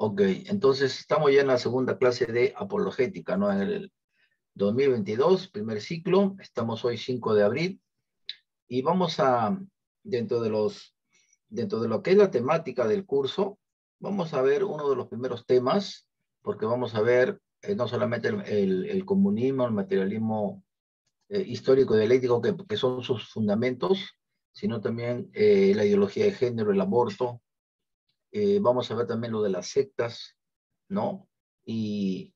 Ok, entonces estamos ya en la segunda clase de apologética, ¿no? En el 2022, primer ciclo, estamos hoy 5 de abril y vamos a, dentro de lo que es la temática del curso, vamos a ver uno de los primeros temas, porque vamos a ver no solamente el comunismo, el materialismo histórico y dialéctico, que son sus fundamentos, sino también la ideología de género, el aborto. Vamos a ver también lo de las sectas, ¿no? Y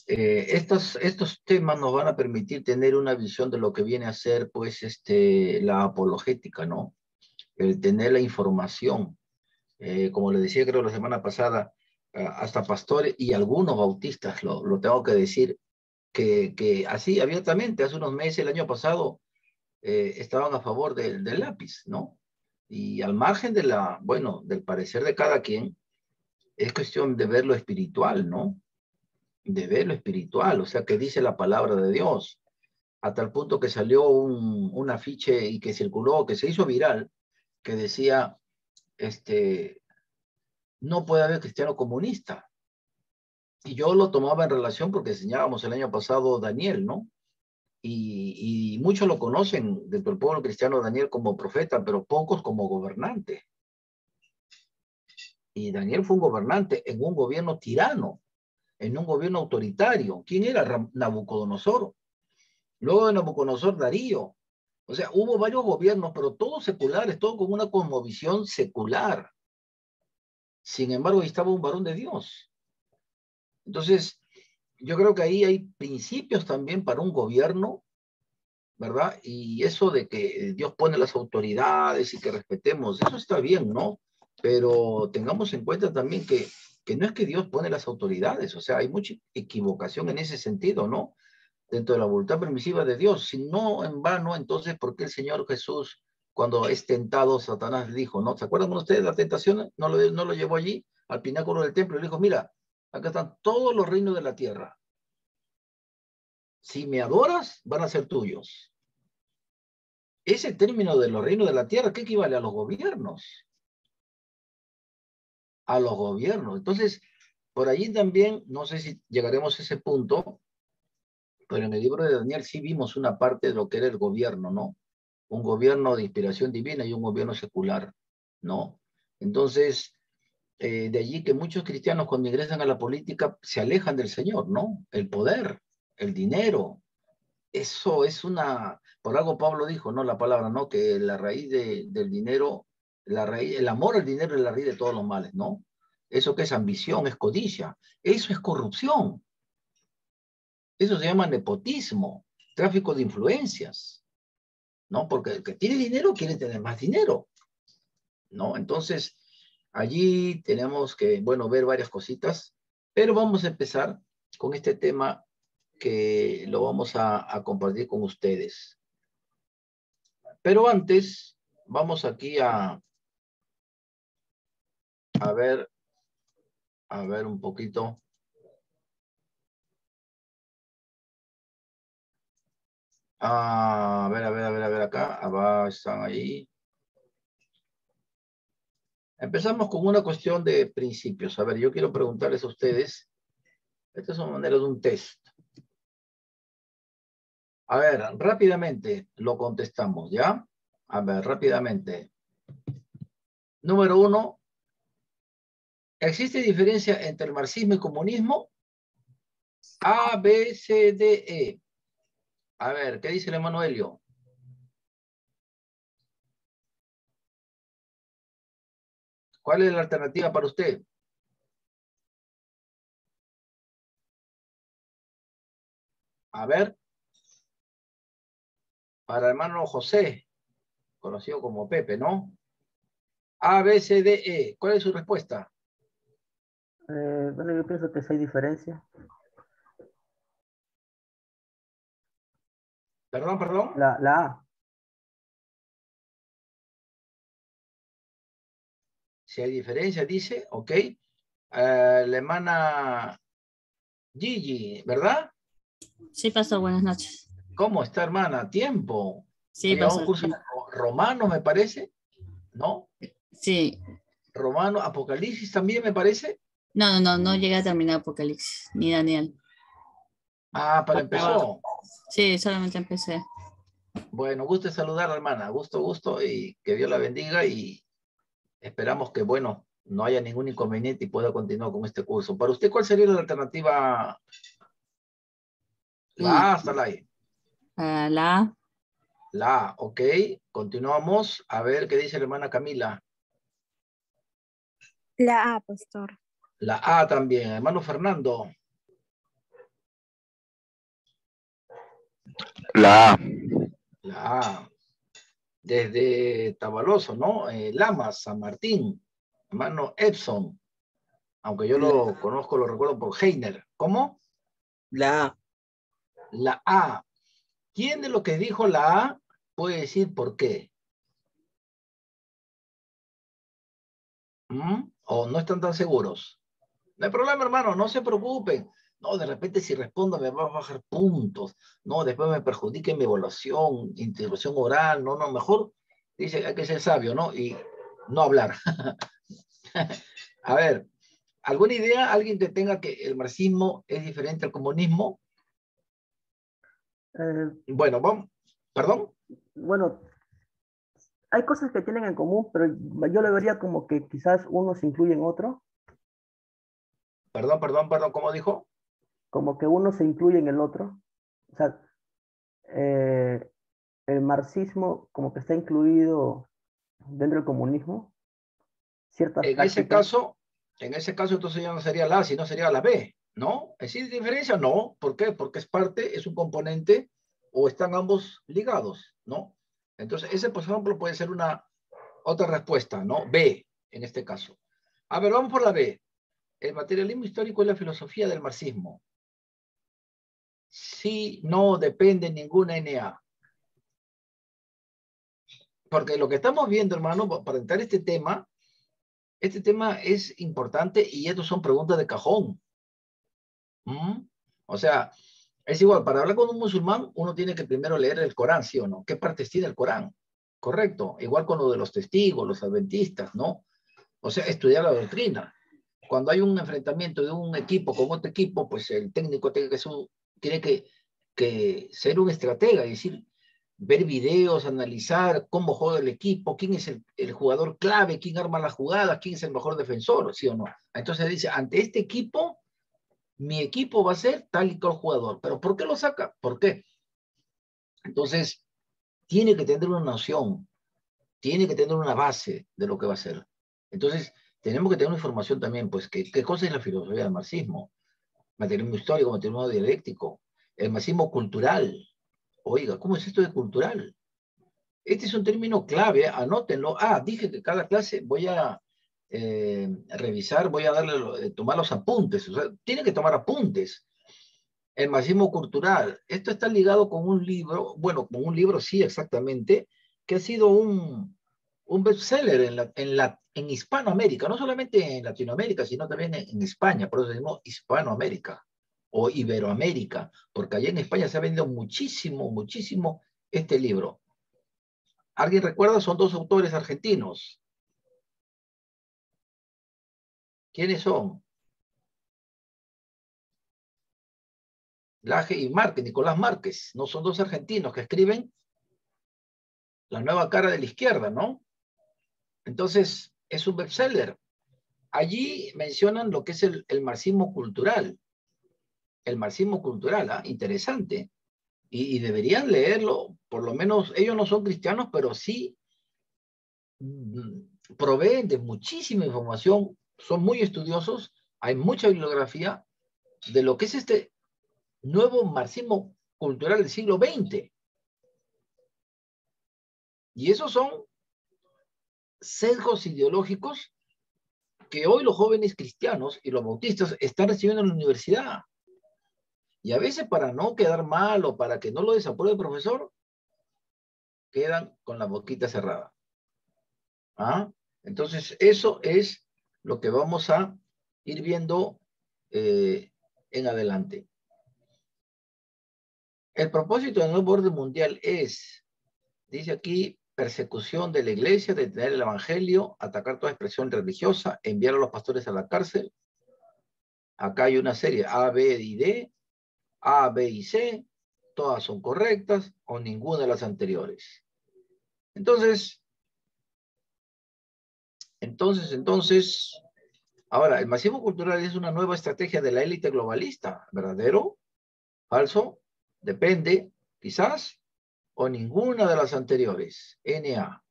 estos temas nos van a permitir tener una visión de lo que viene a ser, pues, la apologética, ¿no? El tener la información. Como les decía, creo, la semana pasada, hasta pastores y algunos bautistas, lo tengo que decir, que así abiertamente, hace unos meses, el año pasado, estaban a favor del lápiz, ¿no? Y al margen bueno, del parecer de cada quien, es cuestión de ver lo espiritual, ¿no? De ver lo espiritual, o sea, que dice la palabra de Dios, a tal punto que salió un afiche y que circuló, que se hizo viral, que decía, no puede haber cristiano comunista. Y yo lo tomaba en relación porque enseñábamos el año pasado Daniel, ¿no? Y muchos lo conocen dentro del pueblo cristiano Daniel como profeta, pero pocos como gobernante. Y Daniel fue un gobernante en un gobierno tirano, en un gobierno autoritario. ¿Quién era? Nabucodonosor. Luego de Nabucodonosor, Darío. O sea, hubo varios gobiernos, pero todos seculares, todos con una cosmovisión secular. Sin embargo, ahí estaba un varón de Dios. Entonces, yo creo que ahí hay principios también para un gobierno, ¿verdad? Y eso de que Dios pone las autoridades y que respetemos, eso está bien, ¿no? Pero tengamos en cuenta también que no es que Dios pone las autoridades, o sea, hay mucha equivocación en ese sentido, ¿no? Dentro de la voluntad permisiva de Dios. Si no en vano, entonces, ¿por qué el Señor Jesús, cuando es tentado, Satanás le dijo, ¿no? ¿Se acuerdan ustedes de la tentación? No lo llevó allí, al pináculo del templo, y le dijo, mira, acá están todos los reinos de la tierra. Si me adoras, van a ser tuyos. Ese término de los reinos de la tierra, ¿qué equivale a los gobiernos? A los gobiernos. Entonces, por allí también, no sé si llegaremos a ese punto, pero en el libro de Daniel sí vimos una parte de lo que era el gobierno, ¿no? Un gobierno de inspiración divina y un gobierno secular, ¿no? Entonces, de allí que muchos cristianos cuando ingresan a la política se alejan del Señor, ¿no? El poder, el dinero, eso es por algo Pablo dijo, ¿no? La palabra, ¿no? Que la raíz del dinero, el amor al dinero es la raíz de todos los males, ¿no? Eso que es ambición, es codicia, eso es corrupción, eso se llama nepotismo, tráfico de influencias, ¿no? Porque el que tiene dinero quiere tener más dinero, ¿no? Entonces, allí tenemos que, bueno, ver varias cositas, pero vamos a empezar con este tema que lo vamos a compartir con ustedes. Pero antes, vamos aquí a ver, un poquito. A ver acá. Están ahí. Empezamos con una cuestión de principios. A ver, yo quiero preguntarles a ustedes. Esta es una manera de un test. A ver, rápidamente lo contestamos, ¿ya? A ver, rápidamente. Número 1. ¿Existe diferencia entre el marxismo y comunismo? A, B, C, D, E. A ver, ¿qué dice el hermano Helio? ¿Cuál es la alternativa para usted? A ver, para el hermano José, conocido como Pepe, ¿no? A, B, C, D, E. ¿Cuál es su respuesta? Bueno, yo pienso que sí hay diferencia. Perdón. La A. Si hay diferencia, dice, ok. La hermana Gigi, ¿verdad? Sí, pasó, buenas noches. ¿Cómo está, hermana? Tiempo. Sí, Ha llevado un pasó. curso romano, me parece, ¿no? Sí, Romano, Apocalipsis también, me parece. No llegué a terminar Apocalipsis, ni Daniel. Ah, pero Por trabajo. empezó. Sí, solamente empecé. Bueno, gusto en saludar, hermana. Gusto, y que Dios la bendiga y esperamos que, bueno, no haya ningún inconveniente y pueda continuar con este curso. Para usted, ¿cuál sería la alternativa? La Mm, A hasta la E. Para la La A, ok. Continuamos. A ver qué dice la hermana Camila. La A, pastor. La A también. Hermano Fernando. La A. La A. Desde Tabaloso, ¿no? Lamas, San Martín. Hermano Epson. Aunque yo lo conozco, lo recuerdo por Heiner. ¿Cómo? La A. La A. ¿Quién de lo que dijo la A puede decir por qué? ¿O no están tan seguros? No hay problema, hermano, no se preocupen. No, de repente si respondo me va a bajar puntos. No, después me perjudica en mi evaluación, intervención oral. No, mejor dice, hay que ser sabio, ¿no? Y no hablar. A ver, ¿alguna idea? ¿Alguien que tenga que el marxismo es diferente al comunismo? Bueno, vamos. ¿Perdón? Bueno, hay cosas que tienen en común, pero yo lo vería como que quizás uno se incluye en otro, Perdón, ¿cómo dijo? como que uno se incluye en el otro. O sea, el marxismo como que está incluido dentro del comunismo, ciertas En ese prácticas. caso entonces ya no sería la A, sino sería la B, ¿no? ¿Existe diferencia? No. ¿Por qué? Porque es parte, es un componente o están ambos ligados, ¿no? Entonces, ese, por ejemplo, puede ser una otra respuesta, ¿no? B, en este caso. A ver, vamos por la B. El materialismo histórico es la filosofía del marxismo. Sí, no depende ninguna NA. Porque lo que estamos viendo, hermano, para entrar a este tema es importante y estas son preguntas de cajón. O sea, es igual, para hablar con un musulmán, uno tiene que primero leer el Corán, ¿sí o no? ¿Qué partes tiene el Corán? Correcto. Igual con lo de los testigos, los adventistas, ¿no? O sea, estudiar la doctrina. Cuando hay un enfrentamiento de un equipo con otro equipo, pues el técnico tiene que ser un estratega, es decir, ver videos, analizar cómo juega el equipo, quién es el jugador clave, quién arma las jugadas, quién es el mejor defensor, ¿sí o no? Entonces dice, ante este equipo, mi equipo va a ser tal y cual jugador. ¿Pero por qué lo saca? ¿Por qué? Entonces, tiene que tener una noción, tiene que tener una base de lo que va a ser. Entonces, tenemos que tener una información también, pues, ¿qué cosa es la filosofía del marxismo? Materialismo histórico, materialismo dialéctico, el marxismo cultural. Oiga, ¿cómo es esto de cultural? Este es un término clave, anótenlo. Dije que cada clase voy a revisar, voy a tomar los apuntes, o sea, tiene que tomar apuntes. El marxismo cultural, esto está ligado con un libro, bueno, con un libro sí, exactamente, que ha sido un bestseller en Hispanoamérica, no solamente en Latinoamérica, sino también en España, por eso decimos Hispanoamérica o Iberoamérica, porque allá en España se ha vendido muchísimo este libro. ¿Alguien recuerda? Son dos autores argentinos. ¿Quiénes son? Laje y Márquez, Nicolás Márquez. No son dos argentinos que escriben La nueva cara de la izquierda, ¿no? Entonces, es un bestseller. Allí mencionan lo que es el marxismo cultural. El marxismo cultural, interesante. Y deberían leerlo, por lo menos ellos no son cristianos, pero sí proveen de muchísima información, son muy estudiosos, hay mucha bibliografía de lo que es este nuevo marxismo cultural del siglo XX. Y esos son sesgos ideológicos que hoy los jóvenes cristianos y los bautistas están recibiendo en la universidad. Y a veces para no quedar mal o para que no lo desapruebe el profesor, quedan con la boquita cerrada. Entonces, eso es lo que vamos a ir viendo en adelante. El propósito del nuevo orden mundial es, dice aquí, persecución de la iglesia, detener el evangelio, atacar toda expresión religiosa, enviar a los pastores a la cárcel, Acá hay una serie A, B y D, A, B y C, todas son correctas o ninguna de las anteriores. Entonces, ahora, el marxismo cultural es una nueva estrategia de la élite globalista, ¿verdadero? ¿Falso? Depende, quizás, o ninguna de las anteriores. NA.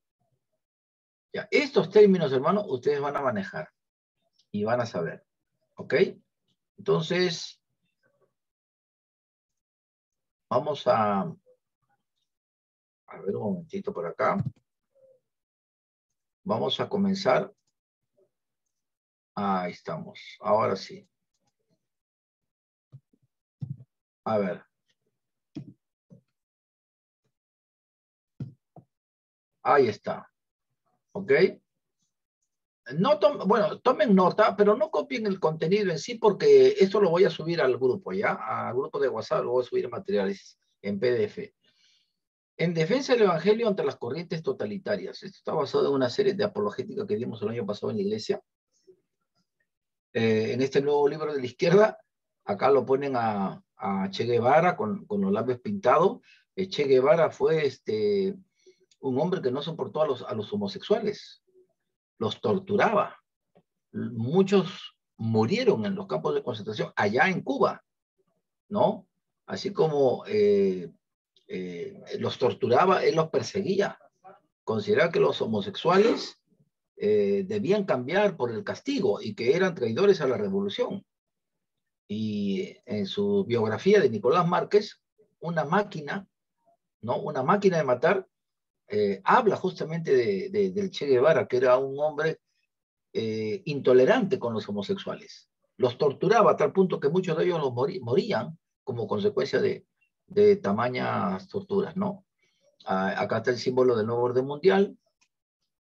Ya, estos términos, hermanos, ustedes van a manejar y van a saber. ¿Ok? Entonces, vamos a ver un momentito por acá. Vamos a comenzar. Ahí estamos. Ahora sí. A ver. Ahí está. ¿Ok? No bueno, tomen nota, pero no copien el contenido en sí porque esto lo voy a subir al grupo, ¿ya? Al grupo de WhatsApp lo voy a subir materiales en PDF. En defensa del Evangelio ante las corrientes totalitarias. Esto está basado en una serie de apologética que dimos el año pasado en la iglesia. En este nuevo libro de la izquierda, acá lo ponen a Che Guevara con los labios pintados. Che Guevara fue un hombre que no soportó a los homosexuales. Los torturaba. Muchos murieron en los campos de concentración allá en Cuba, ¿no? Así como los torturaba, él los perseguía. Consideraba que los homosexuales debían cambiar por el castigo y que eran traidores a la revolución. Y en su biografía de Nicolás Márquez, una máquina, ¿no? Una máquina de matar, habla justamente del Che Guevara, que era un hombre intolerante con los homosexuales. Los torturaba a tal punto que muchos de ellos los morían como consecuencia de tamañas torturas, ¿no? Acá está el símbolo del nuevo orden mundial,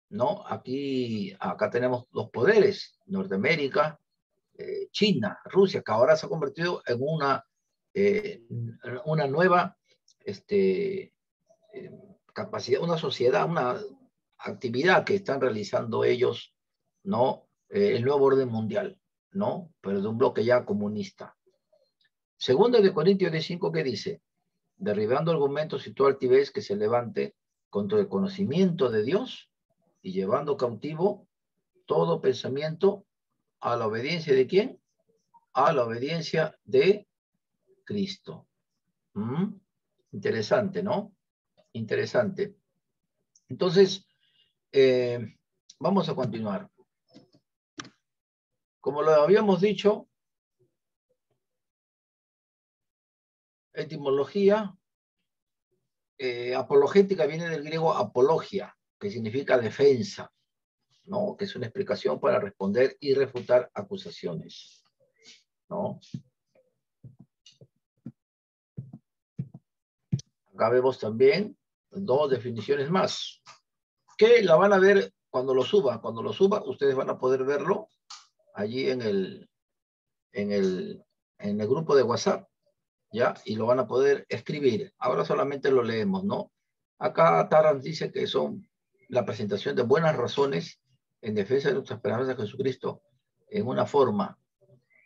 ¿no? Acá tenemos los poderes, Norteamérica, China, Rusia, que ahora se ha convertido en una nueva capacidad, una sociedad, una actividad que están realizando ellos, ¿no? El nuevo orden mundial, ¿no? Pero de un bloque ya comunista. Segunda de Corintios 15, ¿qué dice? Derribando argumentos y toda altivez que se levante contra el conocimiento de Dios y llevando cautivo todo pensamiento a la obediencia de ¿quién? A la obediencia de Cristo. Interesante, ¿no? Interesante. Entonces, vamos a continuar. Como lo habíamos dicho, etimología, apologética viene del griego apologia, que significa defensa, ¿no? Que es una explicación para responder y refutar acusaciones, ¿no? Acá vemos también dos definiciones más, que la van a ver cuando lo suba. Cuando lo suba, ustedes van a poder verlo allí en el grupo de WhatsApp, ¿ya? Y lo van a poder escribir. Ahora solamente lo leemos, ¿no? Acá Tarrant dice que son la presentación de buenas razones en defensa de nuestra esperanza de Jesucristo en una forma.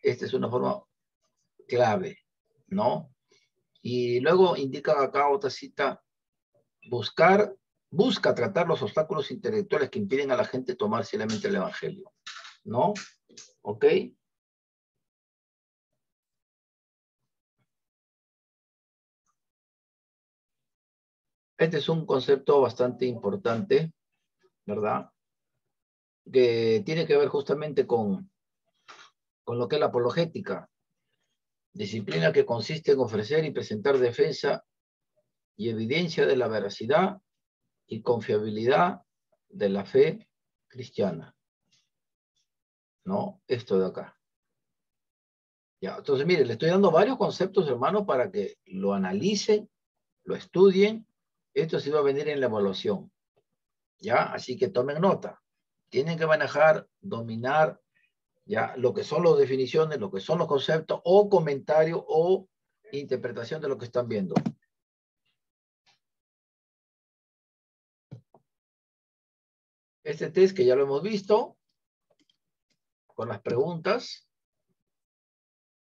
Esta es una forma clave, ¿no? Y luego indica acá otra cita, busca tratar los obstáculos intelectuales que impiden a la gente tomar seriamente el Evangelio, ¿no? ¿Ok? Este es un concepto bastante importante, ¿verdad? Que tiene que ver justamente con lo que es la apologética, disciplina que consiste en ofrecer y presentar defensa y evidencia de la veracidad y confiabilidad de la fe cristiana, ¿no? Esto de acá. Ya, entonces, mire, le estoy dando varios conceptos, hermanos, para que lo analicen, lo estudien. Esto sí va a venir en la evaluación, ¿ya? Así que tomen nota. Tienen que manejar, dominar, ya, lo que son las definiciones, lo que son los conceptos, o comentario, o interpretación de lo que están viendo. Este test que ya lo hemos visto, con las preguntas,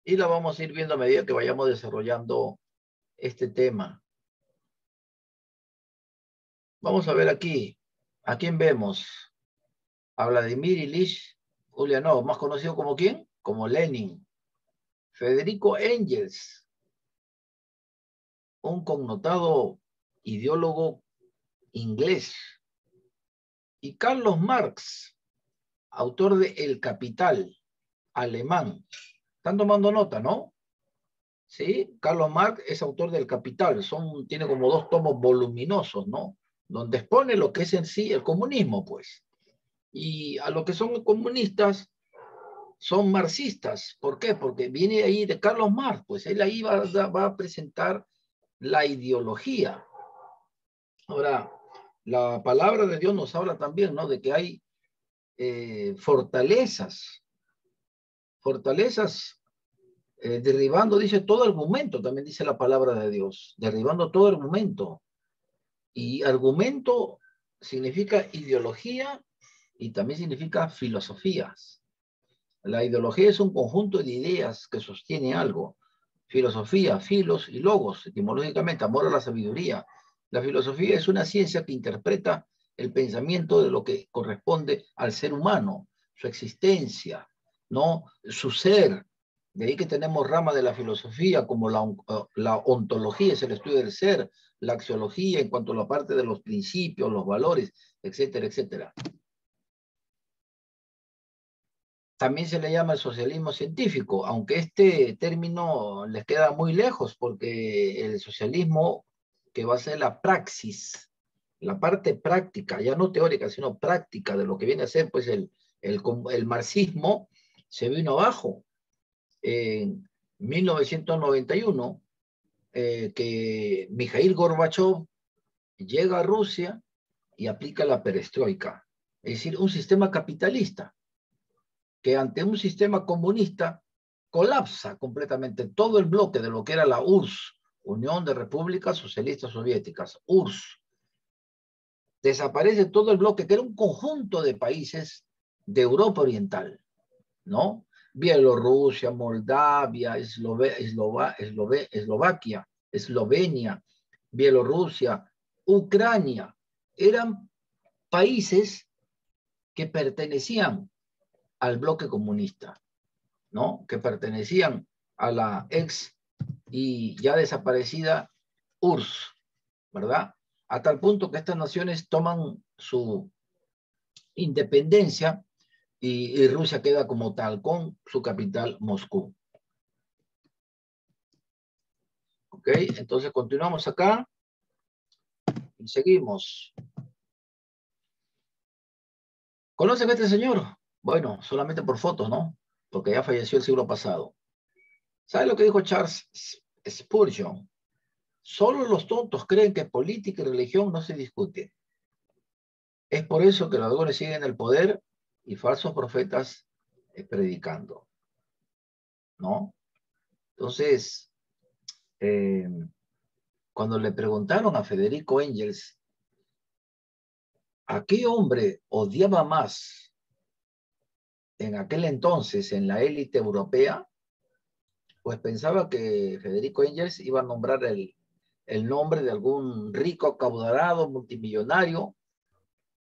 Y la vamos a ir viendo a medida que vayamos desarrollando este tema. Vamos a ver aquí. ¿A quién vemos? A Vladimir Ilich Ulyanov, más conocido como ¿quién? Como Lenin. Federico Engels, un connotado ideólogo inglés. Y Carlos Marx, autor de El Capital, alemán. ¿Están tomando nota, no? Sí, Carlos Marx es autor del Capital. Tiene como 2 tomos voluminosos, ¿no? Donde expone lo que es en sí el comunismo, pues. Y a lo que son comunistas, son marxistas. ¿Por qué? Porque viene ahí de Carlos Marx, pues él ahí va a presentar la ideología. Ahora, la palabra de Dios nos habla también, ¿no? De que hay fortalezas derribando, dice, todo argumento, también dice la palabra de Dios, derribando todo argumento. Y argumento significa ideología y también significa filosofías. La ideología es un conjunto de ideas que sostiene algo. Filosofía, filos y logos, etimológicamente, amor a la sabiduría. La filosofía es una ciencia que interpreta el pensamiento de lo que corresponde al ser humano, su existencia, ¿no? Su ser. De ahí que tenemos ramas de la filosofía como la ontología, es el estudio del ser, la axiología en cuanto a la parte de los principios, los valores, etcétera, etcétera. También se le llama el socialismo científico, aunque este término les queda muy lejos porque el socialismo, que va a ser la praxis, la parte práctica, ya no teórica, sino práctica de lo que viene a ser pues el marxismo, se vino abajo en 1991, que Mikhail Gorbachev llega a Rusia y aplica la perestroika, es decir, un sistema capitalista que ante un sistema comunista colapsa completamente todo el bloque de lo que era la URSS, Unión de Repúblicas Socialistas Soviéticas, URSS. Desaparece todo el bloque, que era un conjunto de países de Europa Oriental, ¿no? Bielorrusia, Moldavia, Eslovaquia, Eslovenia, Bielorrusia, Ucrania. Eran países que pertenecían al bloque comunista, ¿no? Que pertenecían a la ex y ya desaparecida URSS, ¿verdad? A tal punto que estas naciones toman su independencia y Rusia queda como tal con su capital Moscú. ¿Ok? Entonces continuamos acá y seguimos. ¿Conocen a este señor? Bueno, solamente por fotos, ¿no? Porque ya falleció el siglo pasado. ¿Sabe lo que dijo Charles Spurgeon? Solo los tontos creen que política y religión no se discuten. Es por eso que los ladrones siguen el poder y falsos profetas predicando, ¿no? Entonces, cuando le preguntaron a Federico Engels a qué hombre odiaba más en aquel entonces en la élite europea, pues pensaba que Federico Engels iba a nombrar el nombre de algún rico acaudalado multimillonario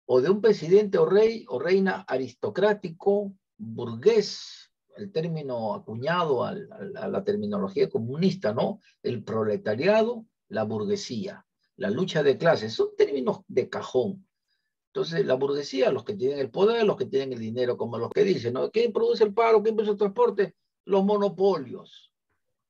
o de un presidente o rey o reina aristocrático, burgués, el término acuñado a la terminología comunista, ¿no? El proletariado, la burguesía, la lucha de clases, son términos de cajón. Entonces, la burguesía, los que tienen el poder, los que tienen el dinero, como los que dicen, ¿no? ¿Quién produce el paro? ¿Quién produce el transporte? Los monopolios,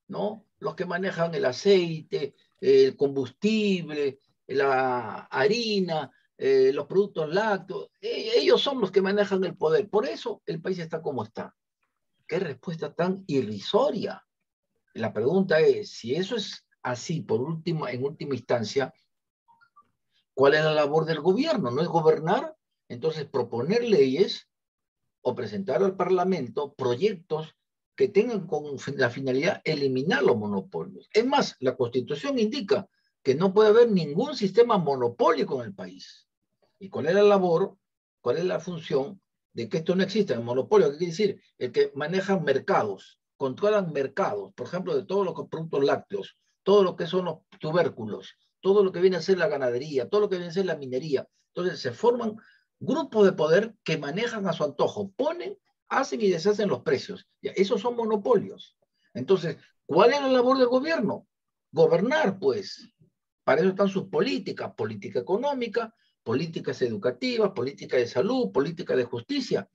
¿no? Los que manejan el aceite, el combustible, la harina, los productos lácteos. Ellos son los que manejan el poder. Por eso el país está como está. Qué respuesta tan irrisoria. La pregunta es, si eso es así, en última instancia, ¿cuál es la labor del gobierno? ¿No es gobernar? Entonces, proponer leyes o presentar al Parlamento proyectos que tengan con la finalidad eliminar los monopolios. Es más, la Constitución indica que no puede haber ningún sistema monopólico en el país. ¿Y cuál es la labor? ¿Cuál es la función de que esto no exista? El monopolio, ¿qué quiere decir? El que maneja mercados. controlan mercados, por ejemplo, de todos los productos lácteos, todo lo que son los tubérculos, todo lo que viene a ser la ganadería, todo lo que viene a ser la minería. Entonces se forman grupos de poder que manejan a su antojo, ponen, hacen y deshacen los precios. Ya, esos son monopolios. Entonces, ¿cuál es la labor del gobierno? Gobernar, pues. Para eso están sus políticas, política económica, políticas educativas, política de salud, política de justicia.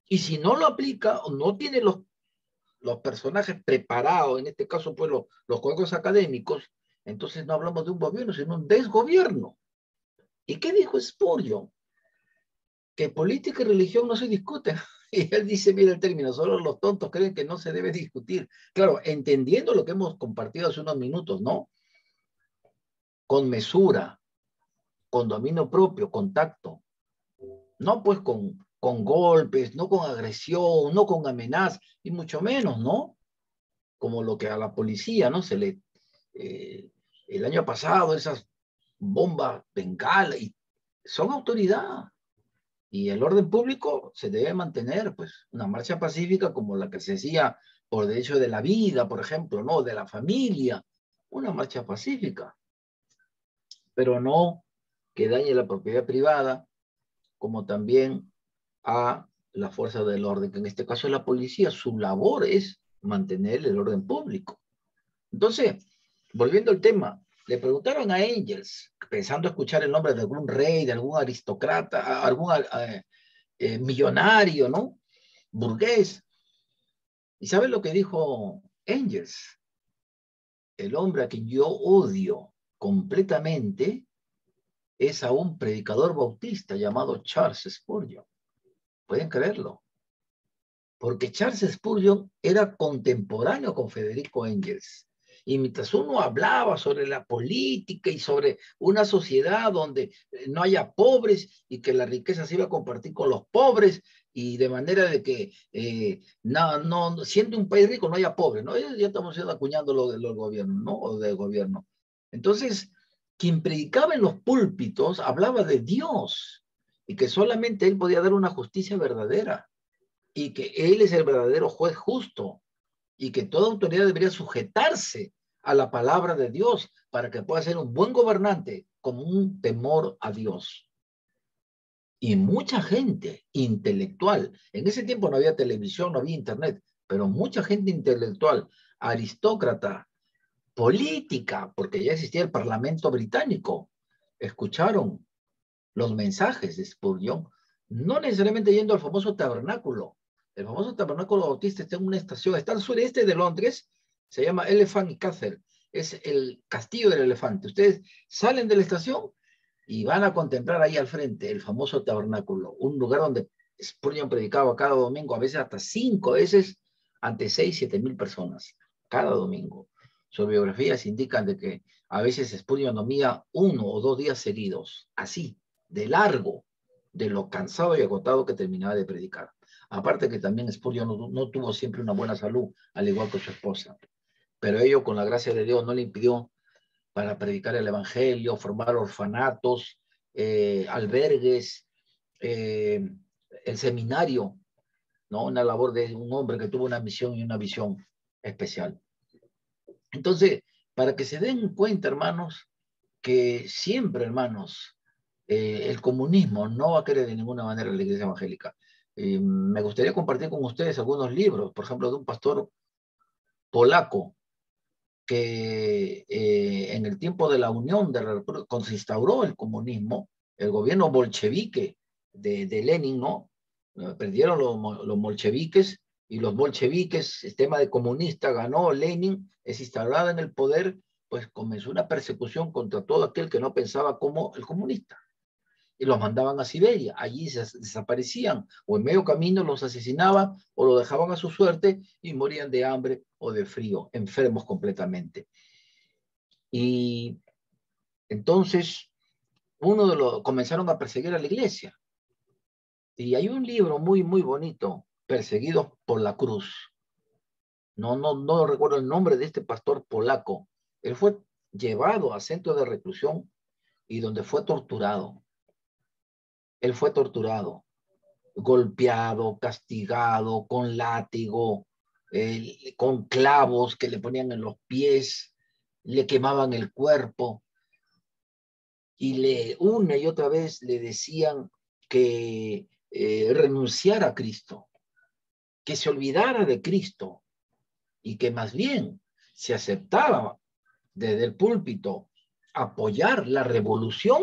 Y si no lo aplica o no tiene los personajes preparados, en este caso pues los juegos académicos, entonces no hablamos de un gobierno, sino un desgobierno. ¿Y qué dijo Spurgeon? Que política y religión no se discuten. Y él dice, mira el término, solo los tontos creen que no se debe discutir. Claro, entendiendo lo que hemos compartido hace unos minutos, ¿no? Con mesura, con dominio propio, con tacto. No pues con golpes, no con agresión, no con amenazas, y mucho menos, ¿no? Como lo que a la policía, ¿no? El año pasado esas bombas bengala, y son autoridad. Y el orden público se debe mantener, pues, una marcha pacífica como la que se hacía por derecho de la vida, por ejemplo, ¿no? De la familia, una marcha pacífica, pero no que dañe la propiedad privada, como también a la fuerza del orden, que en este caso es la policía. Su labor es mantener el orden público. Entonces, volviendo al tema, le preguntaron a Engels, pensando escuchar el nombre de algún rey, de algún aristócrata, algún millonario, ¿no? Burgués. ¿Y sabe lo que dijo Engels? El hombre a quien yo odio completamente es a un predicador bautista llamado Charles Spurgeon. ¿Pueden creerlo? Porque Charles Spurgeon era contemporáneo con Federico Engels. Y mientras uno hablaba sobre la política y sobre una sociedad donde no haya pobres y que la riqueza se iba a compartir con los pobres, y de manera de que siendo un país rico no haya pobres, ¿no? Ya estamos acuñando lo del gobierno, ¿no? O del gobierno. Entonces, quien predicaba en los púlpitos hablaba de Dios y que solamente él podía dar una justicia verdadera, y que él es el verdadero juez justo, y que toda autoridad debería sujetarse a la palabra de Dios para que pueda ser un buen gobernante con un temor a Dios. Y mucha gente intelectual, en ese tiempo no había televisión, no había internet, pero mucha gente intelectual, aristócrata, política, porque ya existía el Parlamento británico, escucharon los mensajes de Spurgeon, no necesariamente yendo al famoso tabernáculo. El famoso tabernáculo bautista está en una estación, está al sureste de Londres, se llama Elephant Castle, es el castillo del elefante. Ustedes salen de la estación y van a contemplar ahí al frente el famoso tabernáculo, un lugar donde Spurgeon predicaba cada domingo, a veces hasta 5 veces, ante 6, 7 mil personas, cada domingo. Sus biografías indican de que a veces Spurgeon dormía 1 o 2 días seguidos, así, de largo, de lo cansado y agotado que terminaba de predicar. Aparte que también Spurgeon no tuvo siempre una buena salud, al igual que su esposa. Pero ello, con la gracia de Dios, no le impidió para predicar el evangelio, formar orfanatos, albergues, el seminario, ¿no? Una labor de un hombre que tuvo una misión y una visión especial. Entonces, para que se den cuenta, hermanos, que siempre, hermanos, el comunismo no va a querer de ninguna manera la iglesia evangélica. Me gustaría compartir con ustedes algunos libros, por ejemplo, de un pastor polaco que en el tiempo de la Unión, cuando se instauró el comunismo, el gobierno bolchevique de Lenin, ¿no? Perdieron los bolcheviques, y los bolcheviques, el tema de comunista, ganó Lenin, es instaurada en el poder, pues comenzó una persecución contra todo aquel que no pensaba como el comunista. Y los mandaban a Siberia, allí se desaparecían, o en medio camino los asesinaban, o lo dejaban a su suerte y morían de hambre o de frío, enfermos completamente. Y entonces comenzaron a perseguir a la iglesia. Y hay un libro muy, muy bonito, Perseguidos por la Cruz. No recuerdo el nombre de este pastor polaco. Él fue llevado a centro de reclusión y donde fue torturado. Él fue torturado, golpeado, castigado, con látigo, con clavos que le ponían en los pies, le quemaban el cuerpo y una y otra vez le decían que renunciara a Cristo, que se olvidara de Cristo y que más bien se aceptaba desde el púlpito apoyar la revolución,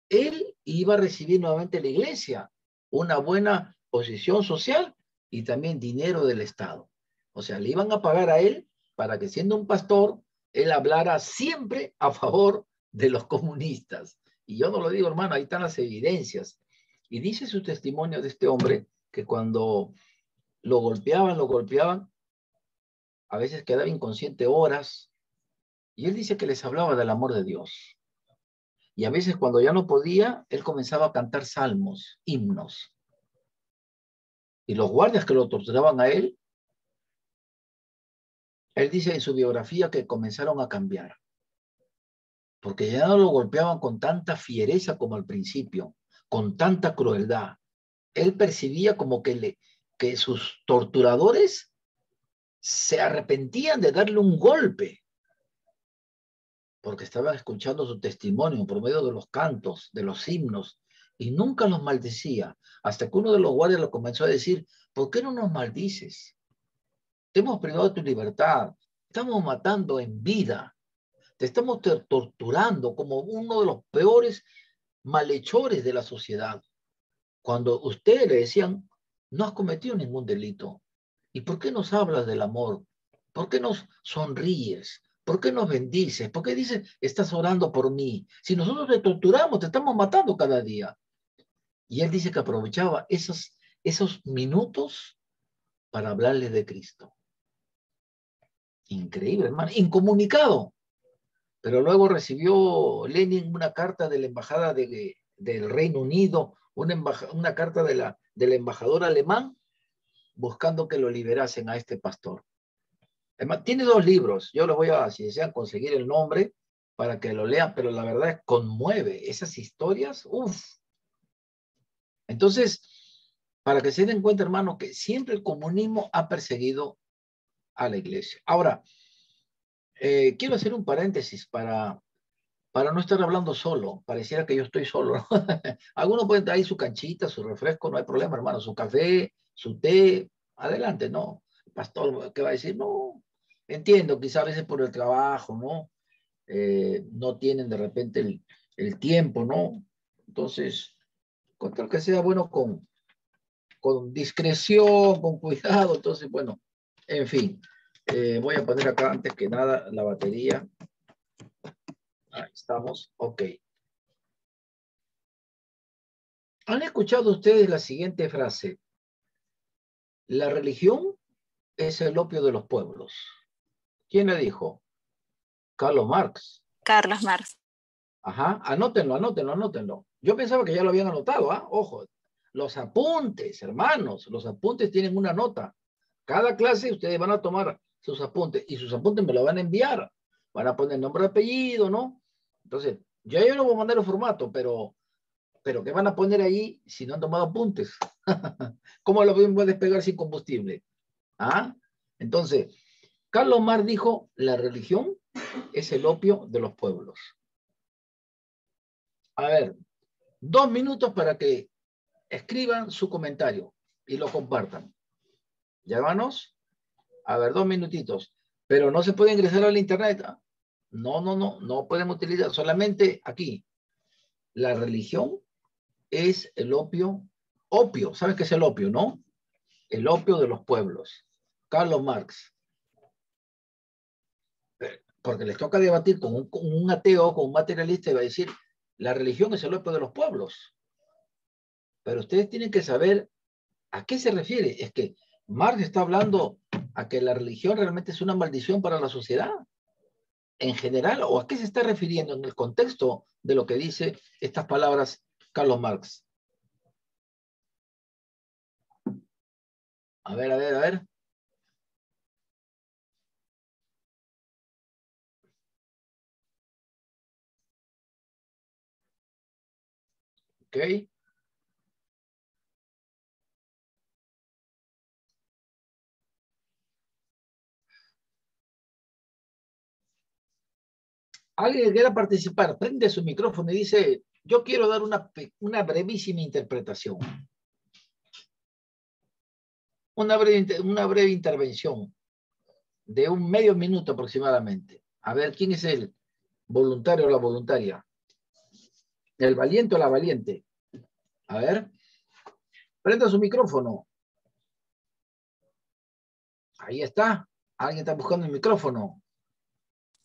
él iba a recibir nuevamente la iglesia una buena posición social y también dinero del Estado. O sea, le iban a pagar a él para que siendo un pastor, él hablara siempre a favor de los comunistas. Y yo no lo digo, hermano, ahí están las evidencias. Y dice su testimonio de este hombre que cuando lo golpeaban, a veces quedaba inconsciente horas, y él dice que les hablaba del amor de Dios. Y a veces cuando ya no podía, él comenzaba a cantar salmos, himnos. Y los guardias que lo torturaban a él dice en su biografía que comenzaron a cambiar. Porque ya no lo golpeaban con tanta fiereza como al principio, con tanta crueldad. Él percibía como que sus torturadores se arrepentían de darle un golpe, porque estaban escuchando su testimonio por medio de los cantos, de los himnos, y nunca los maldecía, hasta que uno de los guardias lo comenzó a decir, ¿por qué no nos maldices? Te hemos privado de tu libertad, estamos matando en vida, te estamos torturando como uno de los peores malhechores de la sociedad. Cuando ustedes le decían, no has cometido ningún delito, ¿y por qué nos hablas del amor? ¿Por qué nos sonríes? ¿Por qué nos bendices? ¿Por qué dices, estás orando por mí? Si nosotros te torturamos, te estamos matando cada día. Y él dice que aprovechaba esos minutos para hablarles de Cristo. Increíble, hermano. Incomunicado. Pero luego recibió Lenin una carta de la embajada del Reino Unido, una carta del embajador alemán buscando que lo liberasen a este pastor. Además, tiene 2 libros. Yo les voy a, si desean, conseguir el nombre para que lo lean, pero la verdad es conmueve esas historias. Uf. Entonces, para que se den cuenta, hermano, que siempre el comunismo ha perseguido a la iglesia. Ahora, quiero hacer un paréntesis para no estar hablando solo. Pareciera que yo estoy solo, ¿no? Algunos pueden traer su canchita, su refresco, no hay problema, hermano, su café, su té, adelante, ¿no? El pastor, ¿qué va a decir? No, entiendo, quizá a veces por el trabajo, ¿no? No tienen de repente el tiempo, ¿no? Entonces, con tal que sea bueno con discreción, con cuidado, entonces, bueno, en fin, voy a poner acá antes que nada la batería. Ahí estamos, ok. ¿Han escuchado ustedes la siguiente frase? La religión es el opio de los pueblos. ¿Quién le dijo? Carlos Marx. Carlos Marx. Ajá, anótenlo. Yo pensaba que ya lo habían anotado, ¿ah? Ojo, los apuntes, hermanos, los apuntes tienen una nota. Cada clase ustedes van a tomar sus apuntes y sus apuntes me lo van a enviar. Van a poner nombre, apellido, ¿no? Entonces, yo no voy a mandar el formato, pero ¿qué van a poner ahí si no han tomado apuntes? ¿Cómo lo pueden despegar sin combustible? ¿Ah? Entonces, Carlos Marx dijo, la religión es el opio de los pueblos. A ver, 2 minutos para que escriban su comentario y lo compartan. ¿Ya, hermanos? A ver, 2 minutitos. Pero no se puede ingresar al internet. ¿Ah? No pueden utilizar, solamente aquí. La religión es el opio, ¿sabes qué es el opio, no? El opio de los pueblos. Carlos Marx. Porque les toca debatir con un ateo, con un materialista, y va a decir, la religión es el opio de los pueblos. Pero ustedes tienen que saber a qué se refiere. Es que Marx está hablando a que la religión realmente es una maldición para la sociedad en general, o a qué se está refiriendo en el contexto de lo que dice estas palabras Carlos Marx. A ver. Ok. Alguien que quiera participar, prende su micrófono y dice, yo quiero dar una brevísima interpretación. Una breve intervención de un medio minuto aproximadamente. A ver, ¿quién es el voluntario o la voluntaria? ¿El valiente o la valiente? A ver, prenda su micrófono. Ahí está. Alguien está buscando el micrófono.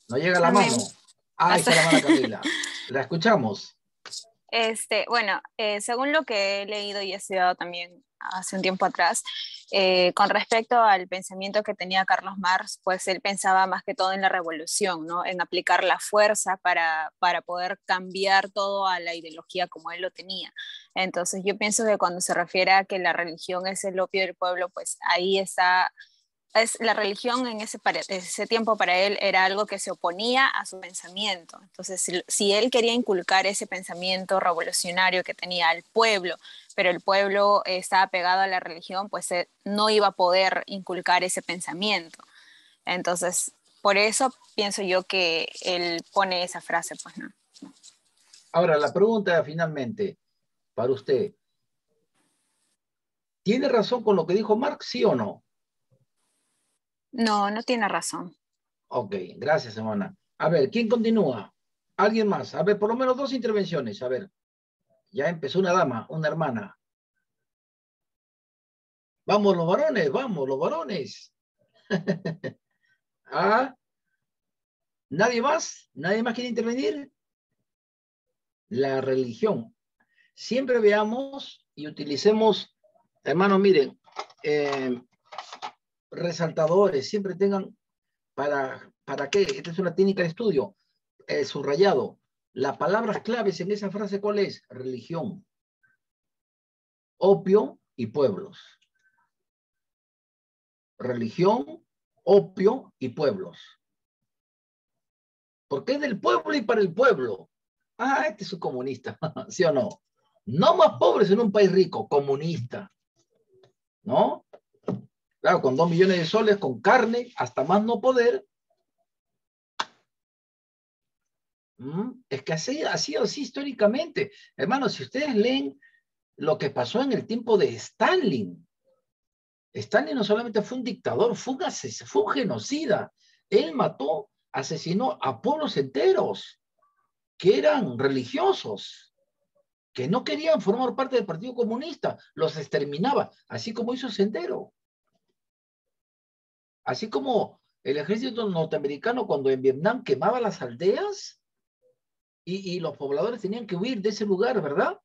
No llega la mano. Ahí está la mano, Camila. La escuchamos. Bueno, según lo que he leído y he estudiado también hace un tiempo atrás, con respecto al pensamiento que tenía Carlos Marx, pues él pensaba más que todo en la revolución, ¿no? En aplicar la fuerza para poder cambiar todo a la ideología como él lo tenía. Entonces yo pienso que cuando se refiere a que la religión es el opio del pueblo, pues ahí está. La religión en ese tiempo para él era algo que se oponía a su pensamiento. Entonces, si él quería inculcar ese pensamiento revolucionario que tenía al pueblo, pero el pueblo estaba pegado a la religión, pues no iba a poder inculcar ese pensamiento. Entonces, por eso pienso yo que él pone esa frase, pues, ¿no? Ahora, la pregunta finalmente para usted. ¿Tiene razón con lo que dijo Marx, sí o no? No, no tiene razón. Ok, gracias, hermana. A ver, ¿quién continúa? ¿Alguien más? A ver, por lo menos 2 intervenciones. A ver, ya empezó una dama, una hermana. Vamos los varones, vamos los varones. ¿Ah? ¿Nadie más? ¿Nadie más quiere intervenir? La religión. Siempre veamos y utilicemos, hermanos, miren, resaltadores, siempre tengan ¿para qué? Esta es una técnica de estudio. Subrayado. Las palabras claves en esa frase, ¿cuál es? Religión, opio y pueblos. Religión, opio y pueblos. Porque es del pueblo y para el pueblo. Ah, este es un comunista, ¿sí o no? No más pobres en un país rico, comunista. ¿No? Claro, con 2 millones de soles, con carne, hasta más no poder. Es que así ha sido así históricamente. Hermanos, si ustedes leen lo que pasó en el tiempo de Stalin, Stalin no solamente fue un dictador, fue un genocida. Él mató, asesinó a pueblos enteros que eran religiosos, que no querían formar parte del Partido Comunista, los exterminaba, así como hizo Sendero. Así como el ejército norteamericano cuando en Vietnam quemaba las aldeas y los pobladores tenían que huir de ese lugar, ¿verdad?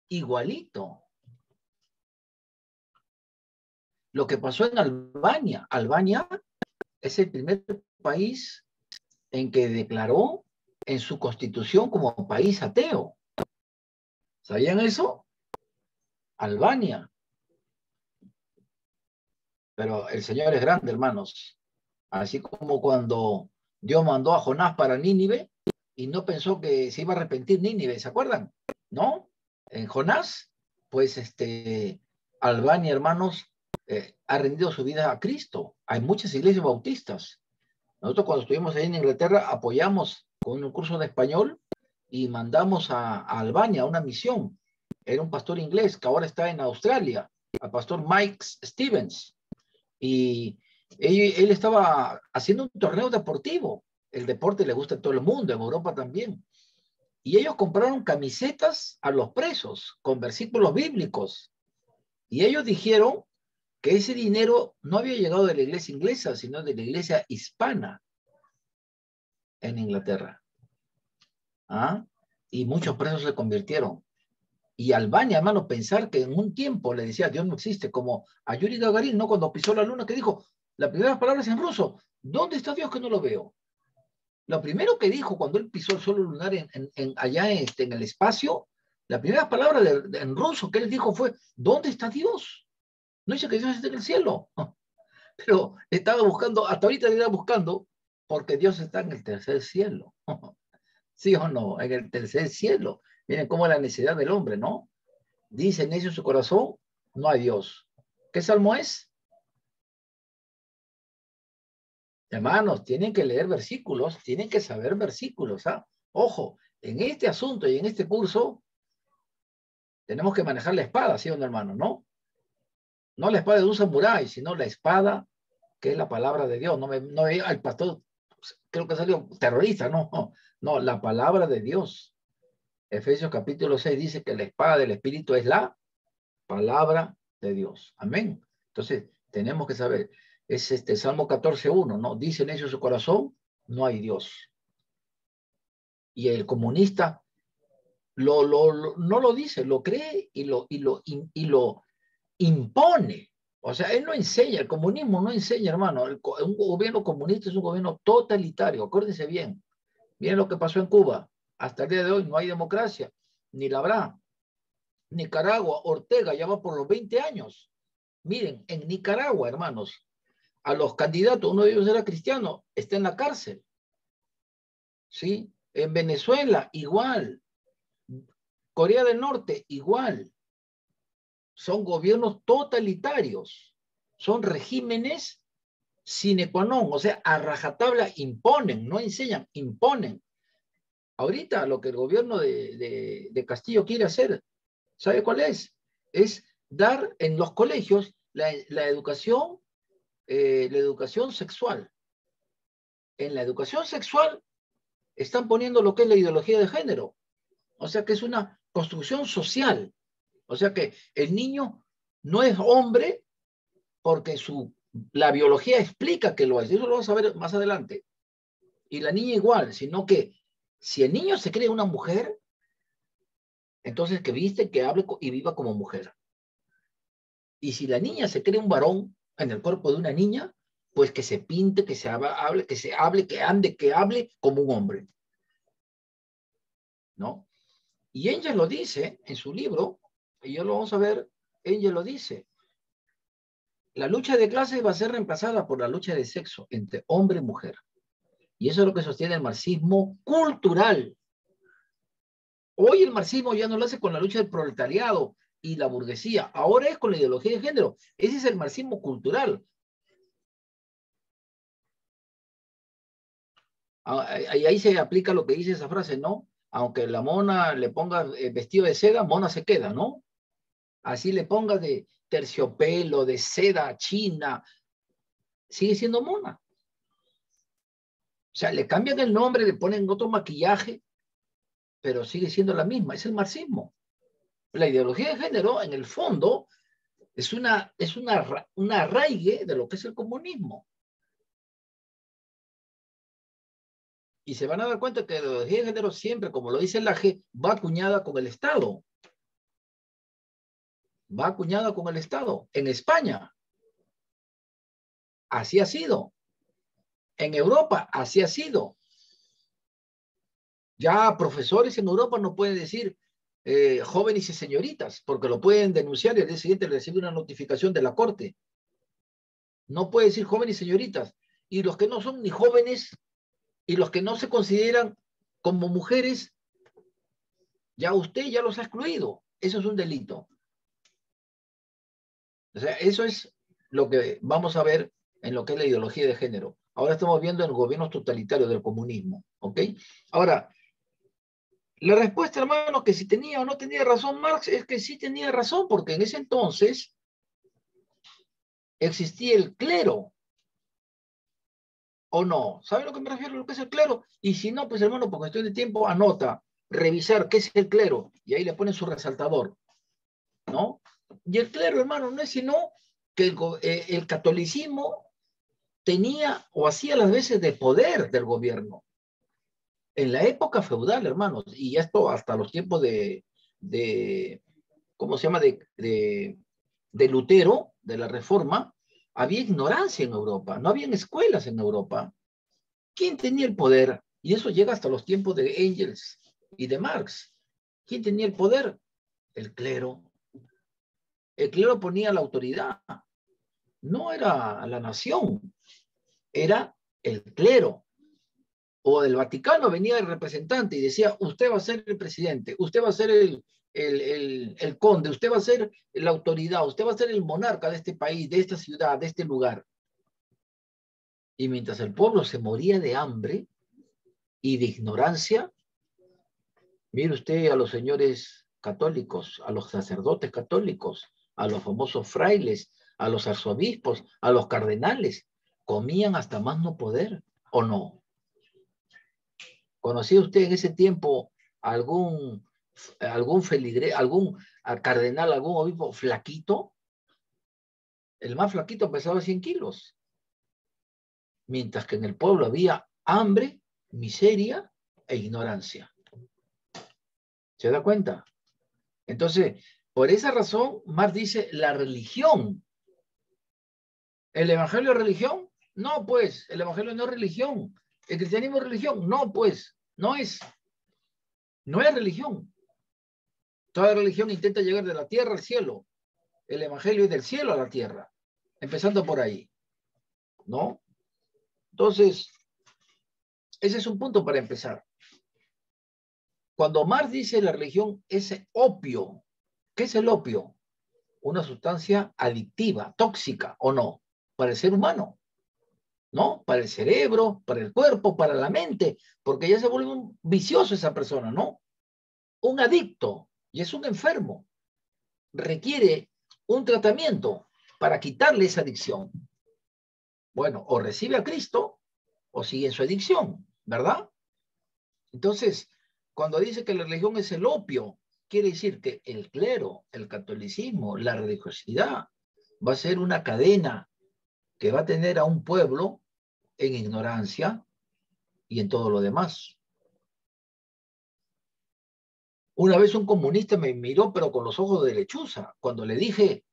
Igualito. Lo que pasó en Albania. Albania es el primer país en que declaró en su constitución como país ateo. ¿Sabían eso? Albania. Pero el Señor es grande, hermanos. Así como cuando Dios mandó a Jonás para Nínive y no pensó que se iba a arrepentir Nínive, ¿se acuerdan? ¿No? En Jonás, pues Albania, hermanos, ha rendido su vida a Cristo. Hay muchas iglesias bautistas. Nosotros cuando estuvimos ahí en Inglaterra apoyamos con un curso de español y mandamos a Albania a una misión. Era un pastor inglés que ahora está en Australia, el pastor Mike Stevens. Y él estaba haciendo un torneo deportivo. El deporte le gusta a todo el mundo, en Europa también. Y ellos compraron camisetas a los presos con versículos bíblicos. Y ellos dijeron que ese dinero no había llegado de la iglesia inglesa, sino de la iglesia hispana en Inglaterra. ¿Ah? Y muchos presos se convirtieron. Y Albania, hermano, pensar que en un tiempo le decía Dios no existe, como a Yuri Gagarin, ¿no? Cuando pisó la luna, que dijo, la primera palabra es en ruso, ¿dónde está Dios que no lo veo? Lo primero que dijo cuando él pisó el suelo lunar allá en el espacio, la primera palabra en ruso que él dijo fue, ¿dónde está Dios? No dice que Dios está en el cielo, pero estaba buscando, hasta ahorita le estaba buscando, porque Dios está en el tercer cielo. ¿Sí o no? En el tercer cielo. Miren cómo es la necesidad del hombre, ¿no? Dice en eso su corazón, no hay Dios. ¿Qué salmo es? Hermanos, tienen que leer versículos, tienen que saber versículos, ¿ah? Ojo, en este asunto y en este curso tenemos que manejar la espada, ¿sí o no, hermano? ¿No? No la espada de un samurái, sino la espada que es la palabra de Dios. No el pastor, creo que salió terrorista, no, la palabra de Dios. Efesios capítulo 6 dice que la espada del Espíritu es la palabra de Dios. Amén. Entonces, tenemos que saber, es Salmo 14:1, ¿no? Dice en ellos su corazón, no hay Dios. Y el comunista no lo dice, lo cree y lo impone. O sea, él no enseña, el comunismo no enseña, hermano. Un gobierno comunista es un gobierno totalitario, acuérdense bien. Miren lo que pasó en Cuba. Hasta el día de hoy no hay democracia, ni la habrá. Nicaragua, Ortega ya va por los 20 años. Miren, en Nicaragua, hermanos, a los candidatos, uno de ellos era cristiano, está en la cárcel. ¿Sí? En Venezuela, igual. Corea del Norte, igual. Son gobiernos totalitarios. Son regímenes sine qua non, o sea, a rajatabla imponen, no enseñan, imponen. Ahorita lo que el gobierno de Castillo quiere hacer, ¿sabe cuál es? Es dar en los colegios la educación sexual. En la educación sexual están poniendo lo que es la ideología de género. O sea que es una construcción social. O sea que el niño no es hombre porque la biología explica que lo es. Eso lo vamos a ver más adelante. Y la niña igual, sino que si el niño se cree una mujer, entonces que viste, que hable y viva como mujer. Y si la niña se cree un varón en el cuerpo de una niña, pues que se pinte, que hable, que ande, que hable como un hombre. ¿No? Y Engels lo dice en su libro, y ya lo vamos a ver, Engels lo dice. La lucha de clases va a ser reemplazada por la lucha de sexo entre hombre y mujer. Y eso es lo que sostiene el marxismo cultural. Hoy el marxismo ya no lo hace con la lucha del proletariado y la burguesía, ahora es con la ideología de género. Ese es el marxismo cultural. Ahí se aplica lo que dice esa frase, ¿no? Aunque la mona le ponga vestido de seda, mona se queda, ¿no? Así le ponga de terciopelo, de seda china, sigue siendo mona. O sea, le cambian el nombre, le ponen otro maquillaje, pero sigue siendo la misma, es el marxismo. La ideología de género, en el fondo, es una arraigue de lo que es el comunismo. Y se van a dar cuenta que la ideología de género siempre, como lo dice Laje, va acuñada con el Estado. Va acuñada con el Estado. En España, así ha sido. En Europa, así ha sido. Ya profesores en Europa no pueden decir jóvenes y señoritas, porque lo pueden denunciar y al día siguiente recibe una notificación de la corte. No puede decir jóvenes y señoritas. Y los que no son ni jóvenes y los que no se consideran como mujeres, ya usted ya los ha excluido. Eso es un delito. O sea, eso es lo que vamos a ver en lo que es la ideología de género. Ahora estamos viendo en gobiernos totalitarios del comunismo. ¿Ok? Ahora, la respuesta, hermano, que si tenía o no tenía razón Marx, es que sí tenía razón, porque en ese entonces existía el clero. ¿O no? ¿Saben a lo que me refiero? Lo que es el clero. Y si no, pues hermano, por cuestión de tiempo, anota, revisar qué es el clero. Y ahí le ponen su resaltador. ¿No? Y el clero, hermano, no es sino que el catolicismo tenía o hacía las veces de poder del gobierno. En la época feudal, hermanos, y esto hasta los tiempos de ¿cómo se llama? De Lutero, de la Reforma, había ignorancia en Europa, no habían escuelas en Europa. ¿Quién tenía el poder? Y eso llega hasta los tiempos de Engels y de Marx. ¿Quién tenía el poder? El clero. El clero ponía la autoridad. No era la nación, era el clero. O del Vaticano venía el representante y decía, usted va a ser el presidente, usted va a ser el conde, usted va a ser la autoridad, usted va a ser el monarca de este país, de esta ciudad, de este lugar. Y mientras el pueblo se moría de hambre y de ignorancia, mire usted a los señores católicos, a los sacerdotes católicos, a los famosos frailes, a los arzobispos, a los cardenales, comían hasta más no poder, ¿o no? ¿Conocía usted en ese tiempo algún feligre, algún cardenal, algún obispo flaquito? El más flaquito pesaba 100 kilos. Mientras que en el pueblo había hambre, miseria e ignorancia. ¿Se da cuenta? Entonces, por esa razón, Marx dice la religión. ¿El evangelio es religión? No, pues, el evangelio no es religión. ¿El cristianismo es religión? No, pues, no es. No es religión. Toda religión intenta llegar de la tierra al cielo. El evangelio es del cielo a la tierra. Empezando por ahí. ¿No? Entonces, ese es un punto para empezar. Cuando Marx dice la religión es opio, ¿qué es el opio? Una sustancia adictiva, tóxica, ¿o no? Para el ser humano, ¿no? Para el cerebro, para el cuerpo, para la mente, porque ya se vuelve un vicioso esa persona, ¿no? Un adicto, y es un enfermo. Requiere un tratamiento para quitarle esa adicción. Bueno, o recibe a Cristo, o sigue en su adicción, ¿verdad? Entonces, cuando dice que la religión es el opio, quiere decir que el clero, el catolicismo, la religiosidad va a ser una cadena que va a tener a un pueblo en ignorancia y en todo lo demás. Una vez un comunista me miró, pero con los ojos de lechuza, cuando le dije,